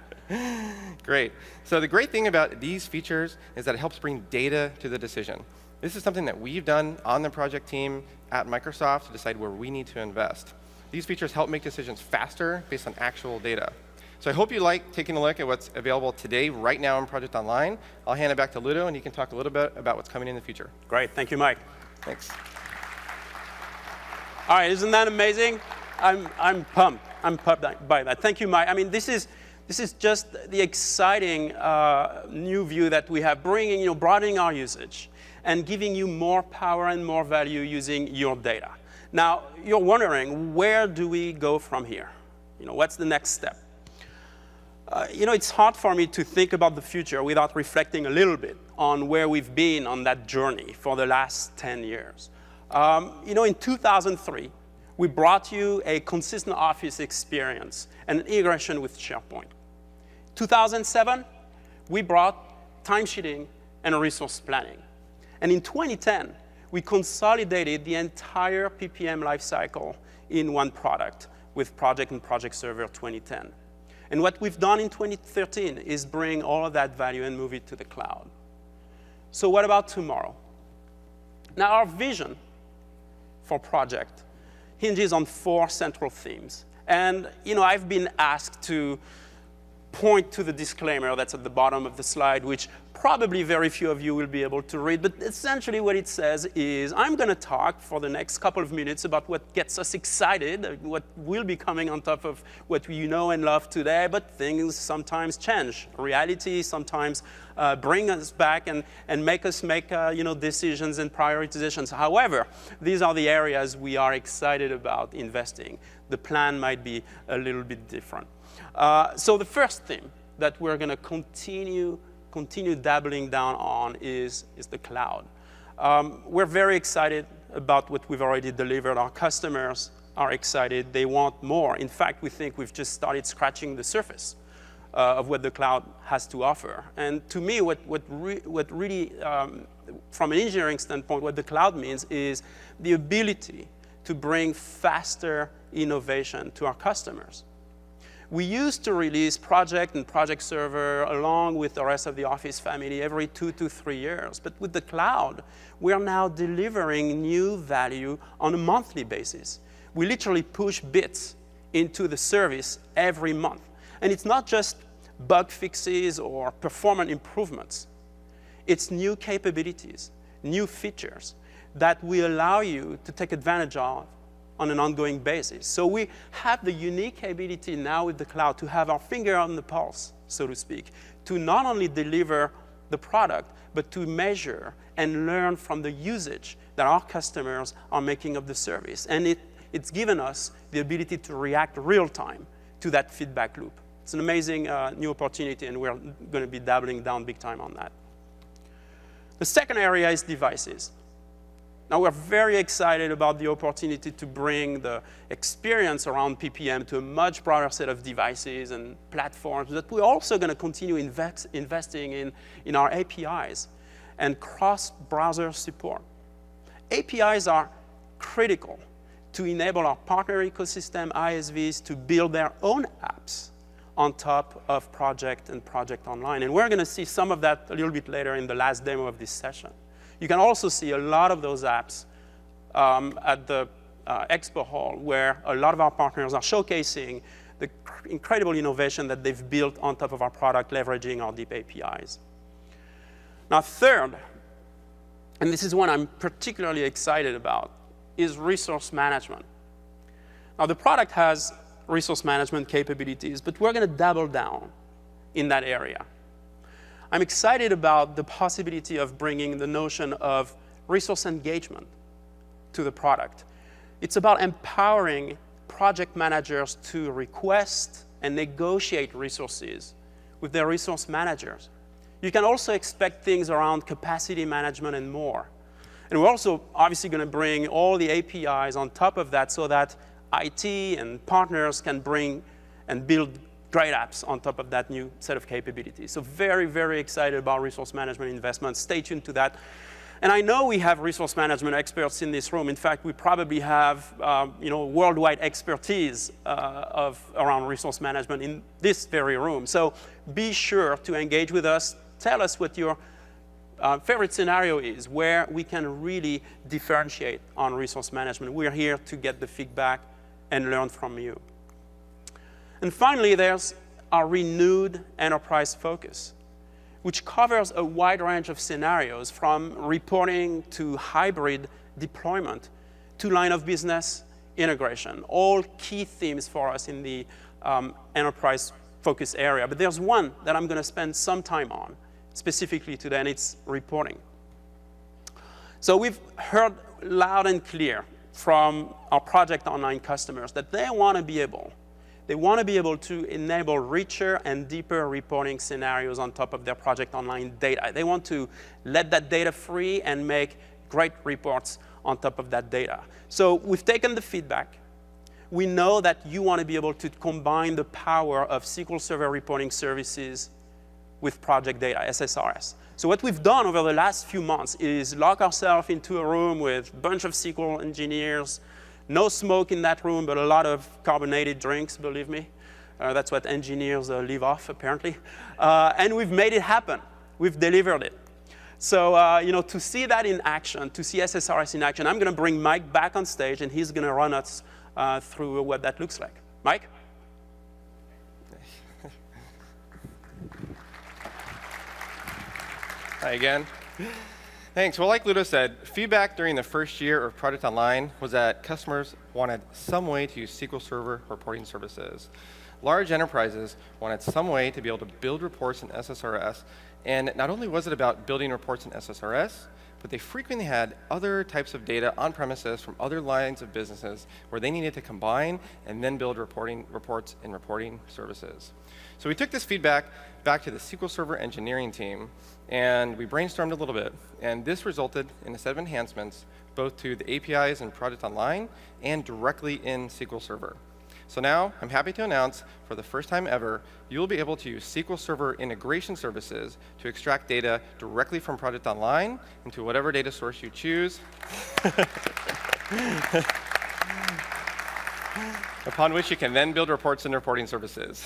Great. So the great thing about these features is that it helps bring data to the decision. This is something that we've done on the project team at Microsoft to decide where we need to invest. These features help make decisions faster based on actual data. So I hope you like taking a look at what's available today, right now in Project Online. I'll hand it back to Ludo, and he can talk a little bit about what's coming in the future.
Great. Thank you, Mike.
Thanks.
All right, isn't that amazing? I'm pumped. I'm pumped by that. Thank you, Mike. I mean, this is just the exciting new view that we have, broadening our usage and giving you more power and more value using your data. Now, you're wondering, where do we go from here? What's the next step? it's hard for me to think about the future without reflecting a little bit on where we've been on that journey for the last 10 years. In 2003, we brought you a consistent Office experience and an integration with SharePoint. 2007, we brought timesheeting and resource planning. And in 2010, we consolidated the entire PPM lifecycle in one product with Project and Project Server 2010. And what we've done in 2013 is bring all of that value and move it to the cloud. So what about tomorrow? Now, our vision for Project hinges on 4 central themes. And I've been asked to point to the disclaimer that's at the bottom of the slide, which probably very few of you will be able to read. But essentially what it says is, I'm going to talk for the next couple of minutes about what gets us excited, what will be coming on top of what we know and love today, but things sometimes change. Reality sometimes bring us back and make us make decisions and prioritizations. However, these are the areas we are excited about investing. The plan might be a little bit different. So the first theme that we're going to continue dabbling down on is the cloud. We're very excited about what we've already delivered. Our customers are excited. They want more. In fact, we think we've just started scratching the surface of what the cloud has to offer. And to me, what really, from an engineering standpoint, what the cloud means is the ability to bring faster innovation to our customers. We used to release Project and Project Server along with the rest of the Office family every 2 to 3 years. But with the cloud, we are now delivering new value on a monthly basis. We literally push bits into the service every month. And it's not just bug fixes or performance improvements. It's new capabilities, new features that will allow you to take advantage of on an ongoing basis. So we have the unique ability now with the cloud to have our finger on the pulse, so to speak, to not only deliver the product, but to measure and learn from the usage that our customers are making of the service. And it's given us the ability to react real time to that feedback loop. It's an amazing new opportunity, and we're going to be dabbling down big time on that. The second area is devices. Now, we're very excited about the opportunity to bring the experience around PPM to a much broader set of devices and platforms, but we're also going to continue investing in our APIs and cross-browser support. APIs are critical to enable our partner ecosystem, ISVs, to build their own apps on top of Project and Project Online. And we're going to see some of that a little bit later in the last demo of this session. You can also see a lot of those apps at the Expo Hall, where a lot of our partners are showcasing the incredible innovation that they've built on top of our product, leveraging our deep APIs. Now, third, and this is one I'm particularly excited about, is resource management. Now, the product has resource management capabilities, but we're going to double down in that area. I'm excited about the possibility of bringing the notion of resource engagement to the product. It's about empowering project managers to request and negotiate resources with their resource managers. You can also expect things around capacity management and more. And we're also obviously going to bring all the APIs on top of that so that IT and partners can bring and build great apps on top of that new set of capabilities. So very, very excited about resource management investments. Stay tuned to that. And I know we have resource management experts in this room. In fact, we probably have worldwide expertise around resource management in this very room. So be sure to engage with us. Tell us what your favorite scenario is, where we can really differentiate on resource management. We're here to get the feedback and learn from you. And finally, there's our renewed enterprise focus, which covers a wide range of scenarios, from reporting to hybrid deployment to line of business integration, all key themes for us in the enterprise focus area. But there's one that I'm going to spend some time on specifically today, and it's reporting. So we've heard loud and clear from our Project Online customers that they want to be able They want to be able to enable richer and deeper reporting scenarios on top of their Project Online data. They want to let that data free and make great reports on top of that data. So we've taken the feedback. We know that you want to be able to combine the power of SQL Server reporting services with project data, SSRS. So what we've done over the last few months is lock ourselves into a room with a bunch of SQL engineers. No smoke in that room, but a lot of carbonated drinks, believe me. That's what engineers live off, apparently. And we've made it happen. We've delivered it. So to see that in action, to see SSRS in action, I'm going to bring Mike back on stage, and he's going to run us through what that looks like. Mike?
Hi again. Thanks. Well, like Ludo said, feedback during the first year of Project Online was that customers wanted some way to use SQL Server reporting services. Large enterprises wanted some way to be able to build reports in SSRS. And not only was it about building reports in SSRS, but they frequently had other types of data on premises from other lines of businesses where they needed to combine and then build reports in reporting services. So we took this feedback back to the SQL Server engineering team, and we brainstormed a little bit. And this resulted in a set of enhancements both to the APIs in Project Online and directly in SQL Server. So now I'm happy to announce, for the first time ever, you'll be able to use SQL Server integration services to extract data directly from Project Online into whatever data source you choose. Upon which you can then build reports and reporting services.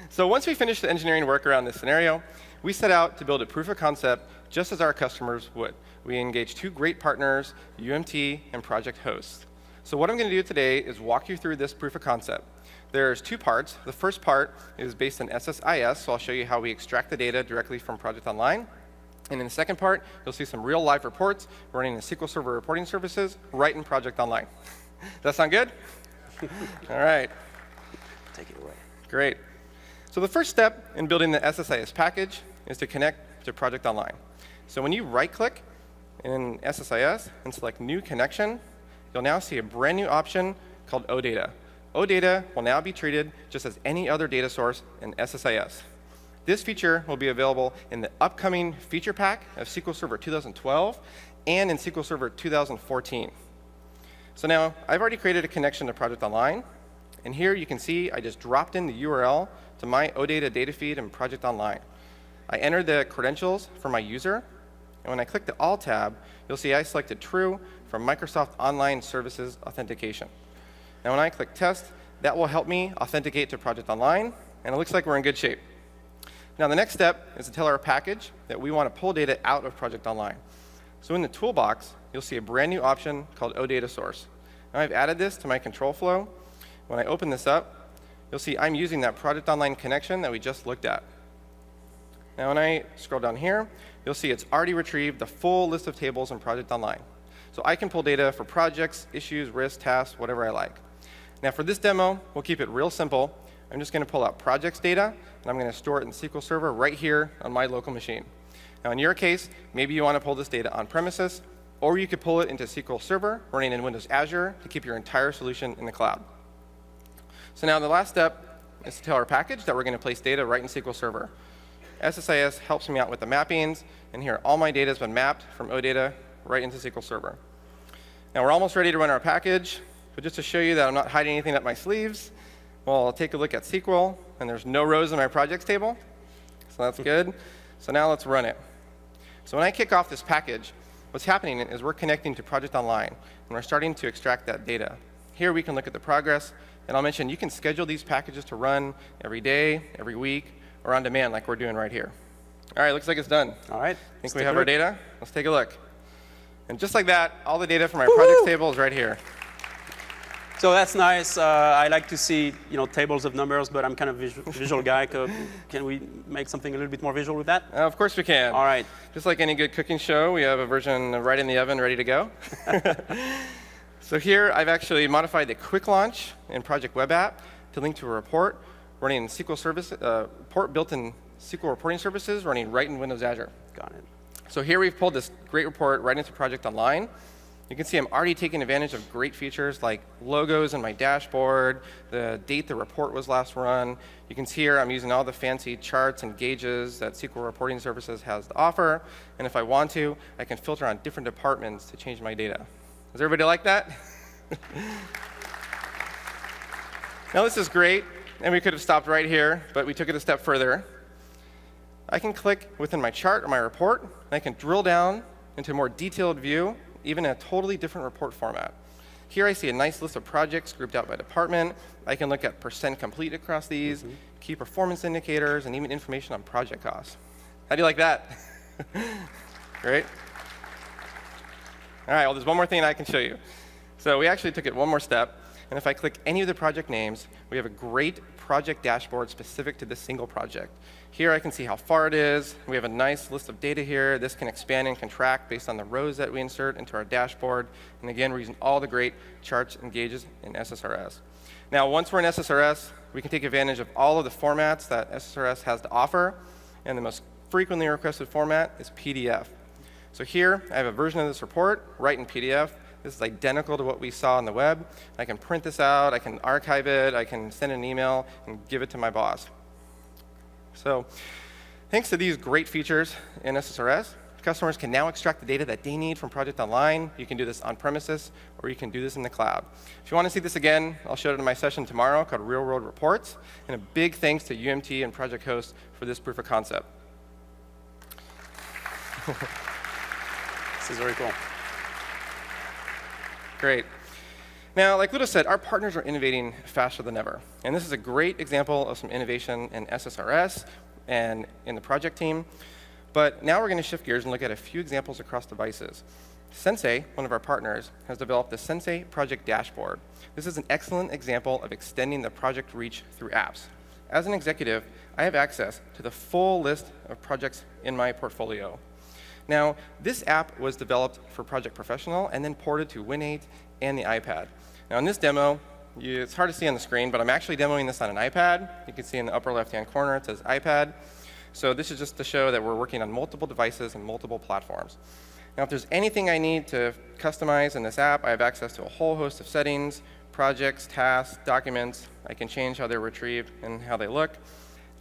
So once we finished the engineering work around this scenario, we set out to build a proof of concept just as our customers would. We engaged two great partners, UMT and Project Host. So what I'm going to do today is walk you through this proof of concept. There's two parts. The first part is based on SSIS, so I'll show you how we extract the data directly from Project Online. And in the second part, you'll see some real live reports running the SQL Server reporting services right in Project Online. Does that sound good? All right.
Take it away.
Great. So the first step in building the SSIS package is to connect to Project Online. So when you right-click in SSIS and select New Connection, you'll now see a brand new option called OData. OData will now be treated just as any other data source in SSIS. This feature will be available in the upcoming feature pack of SQL Server 2012 and in SQL Server 2014. So now, I've already created a connection to Project Online, and here you can see I just dropped in the URL to my OData data feed in Project Online. I entered the credentials for my user, and when I click the All tab, you'll see I selected True from Microsoft Online Services Authentication. Now when I click Test, that will help me authenticate to Project Online, and it looks like we're in good shape. Now the next step is to tell our package that we want to pull data out of Project Online. So in the toolbox, you'll see a brand new option called OData Source. Now I've added this to my control flow. When I open this up, you'll see I'm using that Project Online connection that we just looked at. Now when I scroll down here, you'll see it's already retrieved the full list of tables in Project Online. So I can pull data for projects, issues, risks, tasks, whatever I like. Now for this demo, we'll keep it real simple. I'm just going to pull out projects data, and I'm going to store it in SQL Server right here on my local machine. Now in your case, maybe you want to pull this data on premises, or you could pull it into SQL Server running in Windows Azure to keep your entire solution in the cloud. So now the last step is to tell our package that we're going to place data right in SQL Server. SSIS helps me out with the mappings, and here all my data has been mapped from OData right into SQL Server. Now we're almost ready to run our package, but just to show you that I'm not hiding anything up my sleeves, well, I'll take a look at SQL, and there's no rows in my projects table, so that's good. So now let's run it. So when I kick off this package, what's happening is we're connecting to Project Online, and we're starting to extract that data. Here we can look at the progress, and I'll mention you can schedule these packages to run every day, every week, or on demand like we're doing right here. All right, looks like it's done.
All right.
Think we have our data? Let's take a look. And just like that, all the data from our projects table is right here.
So that's nice. I like to see tables of numbers, but I'm kind of visual guy. Can we make something a little bit more visual with that?
Of course we can.
All right.
Just like any good cooking show, we have a version right in the oven ready to go. So here I've actually modified the quick launch in Project Web App to link to a report running in SQL service, report built in SQL reporting services running right in Windows Azure.
Got it.
So here we've pulled this great report right into Project Online. You can see I'm already taking advantage of great features like logos in my dashboard, the date the report was last run. You can see here I'm using all the fancy charts and gauges that SQL Reporting Services has to offer. And if I want to, I can filter on different departments to change my data. Does everybody like that? Now this is great, and we could have stopped right here, but we took it a step further. I can click within my chart or my report, and I can drill down into a more detailed view, even in a totally different report format. Here I see a nice list of projects grouped out by department. I can look at % complete across these, key performance indicators, and even information on project costs. How do you like that? Great. All right, well, there's one more thing I can show you. So we actually took it one more step. And if I click any of the project names, we have a great project dashboard specific to this single project. Here I can see how far it is. We have a nice list of data here. This can expand and contract based on the rows that we insert into our dashboard. And again, we're using all the great charts and gauges in SSRS. Now, once we're in SSRS, we can take advantage of all of the formats that SSRS has to offer. And the most frequently requested format is PDF. So here, I have a version of this report right in PDF. This is identical to what we saw on the web. I can print this out, I can archive it, I can send an email and give it to my boss. So thanks to these great features in SSRS, customers can now extract the data that they need from Project Online. You can do this on premises, or you can do this in the cloud. If you want to see this again, I'll show it in my session tomorrow called Real World Reports. And a big thanks to UMT and Project Host for this proof of concept.
This is very cool.
Great. Now, like Ludo said, our partners are innovating faster than ever. And this is a great example of some innovation in SSRS and in the project team. But now we're going to shift gears and look at a few examples across devices. Sensei, one of our partners, has developed the Sensei Project Dashboard. This is an excellent example of extending the project reach through apps. As an executive, I have access to the full list of projects in my portfolio. Now, this app was developed for Project Professional and then ported to Win8 and the iPad. Now, in this demo, it's hard to see on the screen, but I'm actually demoing this on an iPad. You can see in the upper left-hand corner, it says iPad. So this is just to show that we're working on multiple devices and multiple platforms. Now, if there's anything I need to customize in this app, I have access to a whole host of settings, projects, tasks, documents. I can change how they're retrieved and how they look.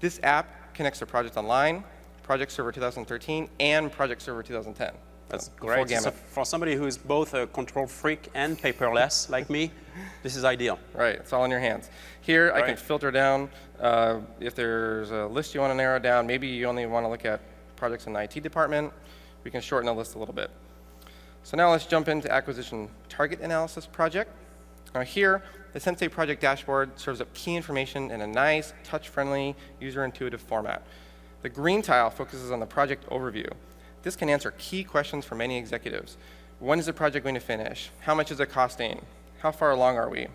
This app connects to Project Online, Project Server 2013, and Project Server 2010.
That's
Full
great. So
gamut.
for somebody who's both a control freak and paperless like me, this is ideal.
Right, it's all in your hands. Here, I can
Right.
filter down. If there's a list you want to narrow down, maybe you only want to look at projects in the IT department, we can shorten the list a little bit. So now let's jump into acquisition target analysis project. Now here, the Sensei Project Dashboard serves up key information in a nice, touch-friendly, user-intuitive format. The green tile focuses on the project overview. This can answer key questions for many executives. When is the project going to finish? How much is it costing? How far along are we?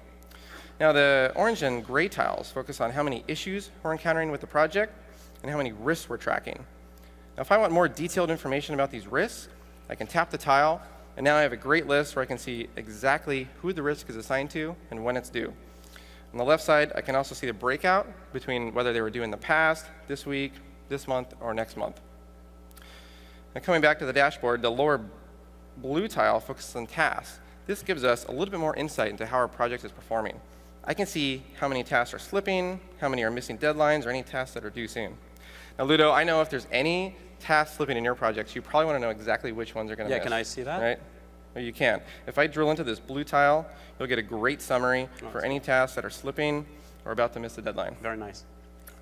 Now, the orange and gray tiles focus on how many issues we're encountering with the project and how many risks we're tracking. Now, if I want more detailed information about these risks, I can tap the tile, and now I have a great list where I can see exactly who the risk is assigned to and when it's due. On the left side, I can also see the breakout between whether they were due in the past, this week, this month, or next month. Now, coming back to the dashboard, the lower blue tile focuses on tasks. This gives us a little bit more insight into how our project is performing. I can see how many tasks are slipping, how many are missing deadlines, or any tasks that are due soon. Now, Ludo, I know if there's any tasks slipping in your projects, you probably want to know exactly which ones are going to miss.
Yeah, can I see that?
Right? Well, you can. If I drill into this blue tile, you'll get a great summary for any tasks that are slipping or about to miss the deadline.
Very nice.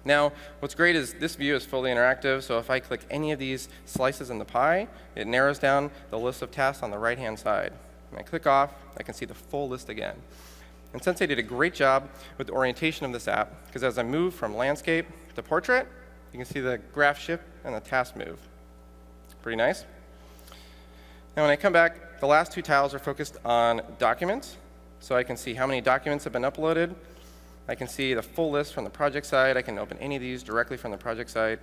Now, what's great is this view is fully interactive, so if I click any of these slices in the pie, it narrows down the list of tasks on the right-hand side. When I click off, I can see the full list again. And Sensei did a great job with the orientation of this app, because as I move from landscape to portrait, you can see the graph shift and the task move. Pretty nice. Now, when I come back, the last two tiles are focused on documents, so I can see how many documents have been uploaded. I can see the full list from the project side. I can open any of these directly from the project side.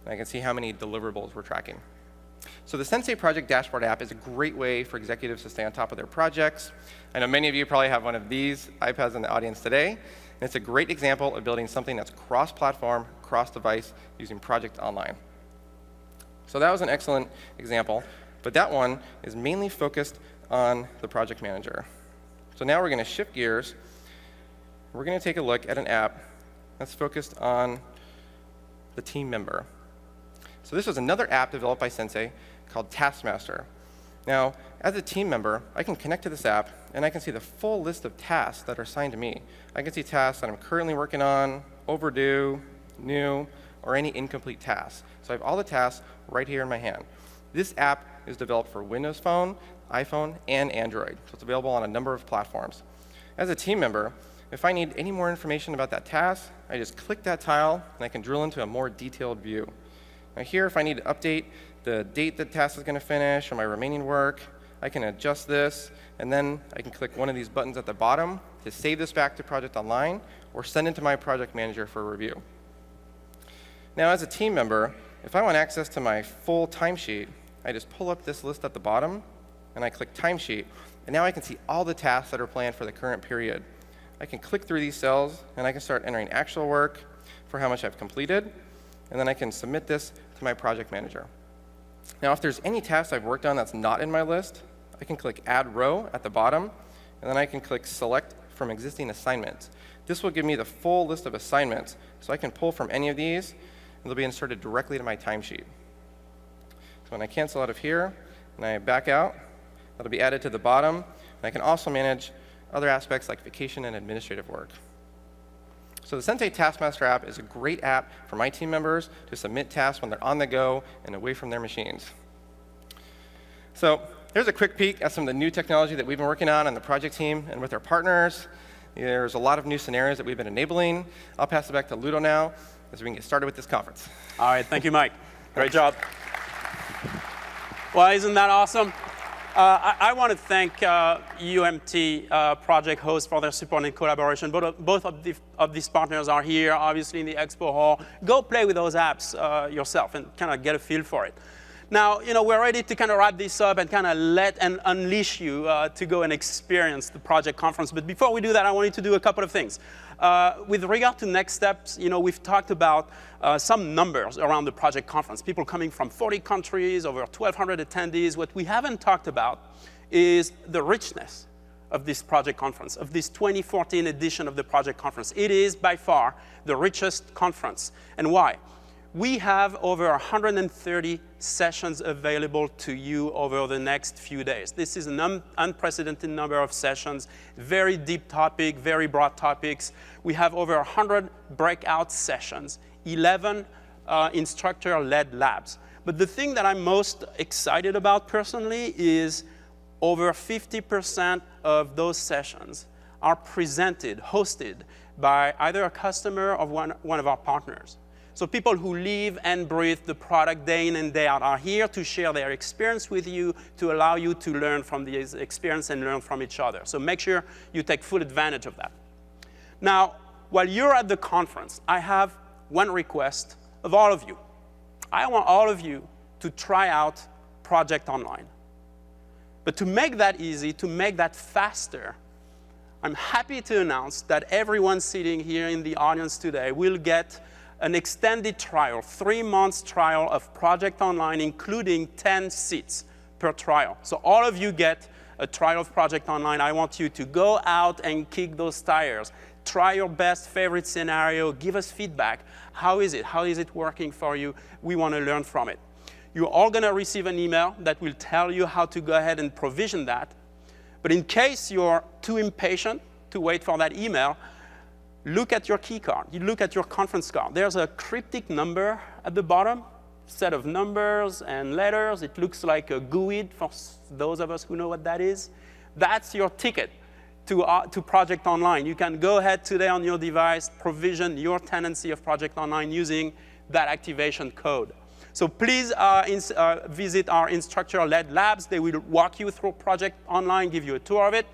And I can see how many deliverables we're tracking. So the Sensei Project Dashboard app is a great way for executives to stay on top of their projects. I know many of you probably have one of these iPads in the audience today. And it's a great example of building something that's cross-platform, cross-device using Project Online. So that was an excellent example. But that one is mainly focused on the project manager. So now we're going to shift gears. We're going to take a look at an app that's focused on the team member. So this was another app developed by Sensei called Taskmaster. Now, as a team member, I can connect to this app, and I can see the full list of tasks that are assigned to me. I can see tasks that I'm currently working on, overdue, new, or any incomplete tasks. So I have all the tasks right here in my hand. This app is developed for Windows Phone, iPhone, and Android, so it's available on a number of platforms. As a team member, if I need any more information about that task, I just click that tile, and I can drill into a more detailed view. Now here, if I need to update the date the task is going to finish or my remaining work, I can adjust this, and then I can click one of these buttons at the bottom to save this back to Project Online or send it to my project manager for review. Now, as a team member, if I want access to my full timesheet, I just pull up this list at the bottom, and I click Timesheet, and now I can see all the tasks that are planned for the current period. I can click through these cells, and I can start entering actual work for how much I've completed, and then I can submit this to my project manager. Now, if there's any task I've worked on that's not in my list, I can click Add Row at the bottom, and then I can click Select from Existing Assignments. This will give me the full list of assignments, so I can pull from any of these, and they'll be inserted directly to my timesheet. So when I cancel out of here, and I back out, that'll be added to the bottom, and I can also manage other aspects like vacation and administrative work. So the Sensei Taskmaster app is a great app for my team members to submit tasks when they're on the go and away from their machines. So here's a quick peek at some of the new technology that we've been working on the project team and with our partners. There's a lot of new scenarios that we've been enabling. I'll pass it back to Ludo now as we can get started with this conference.
All right, thank you, Mike. Great job. Well, isn't that awesome? I want to thank UMT project hosts for their support and collaboration. Both of these partners are here, obviously, in the expo hall. Go play with those apps yourself and kind of get a feel for it. Now, we're ready to kind of wrap this up and kind of let and unleash you to go and experience the project conference. But before we do that, I wanted to do a couple of things. With regard to next steps, we've talked about some numbers around the project conference. People coming from 40 countries, over 1,200 attendees. What we haven't talked about is the richness of this project conference, of this 2014 edition of the project conference. It is by far the richest conference. And why? We have over 130 sessions available to you over the next few days. This is an unprecedented number of sessions, very deep topic, very broad topics. We have over 100 breakout sessions, 11 instructor-led labs. But the thing that I'm most excited about personally is over 50% of those sessions are presented, hosted by either a customer or one of our partners. So people who live and breathe the product day in and day out are here to share their experience with you, to allow you to learn from this experience and learn from each other. So make sure you take full advantage of that. Now, while you're at the conference, I have one request of all of you. I want all of you to try out Project Online. But to make that easy, to make that faster, I'm happy to announce that everyone sitting here in the audience today will get an extended trial, 3 months trial of Project Online, including 10 seats per trial. So all of you get a trial of Project Online. I want you to go out and kick those tires. Try your best favorite scenario. Give us feedback. How is it? How is it working for you? We want to learn from it. You're all going to receive an email that will tell you how to go ahead and provision that. But in case you're too impatient to wait for that email, look at your key card. You look at your conference card. There's a cryptic number at the bottom, set of numbers and letters. It looks like a GUID for those of us who know what that is. That's your ticket to Project Online. You can go ahead today on your device, provision your tenancy of Project Online using that activation code. So please visit our instructor-led labs. They will walk you through Project Online, give you a tour of it.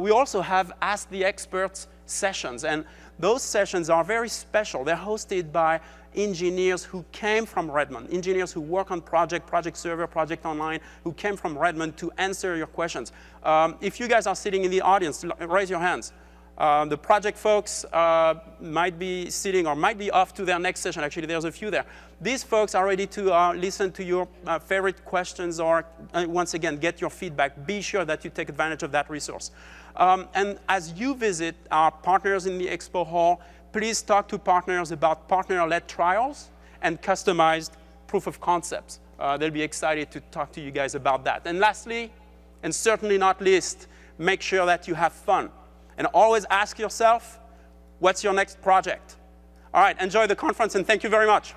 We also have Ask the Experts sessions, and those sessions are very special. They're hosted by engineers who came from Redmond, engineers who work on Project Server, Project Online, who came from Redmond to answer your questions. If you guys are sitting in the audience, raise your hands. The project folks might be sitting or might be off to their next session. Actually, there's a few there. These folks are ready to listen to your favorite questions or, once again, get your feedback. Be sure that you take advantage of that resource. And as you visit our partners in the expo hall, please talk to partners about partner-led trials and customized proof of concepts. They'll be excited to talk to you guys about that. And lastly, and certainly not least, make sure that you have fun. And always ask yourself, what's your next project? All right, enjoy the conference, and thank you very much.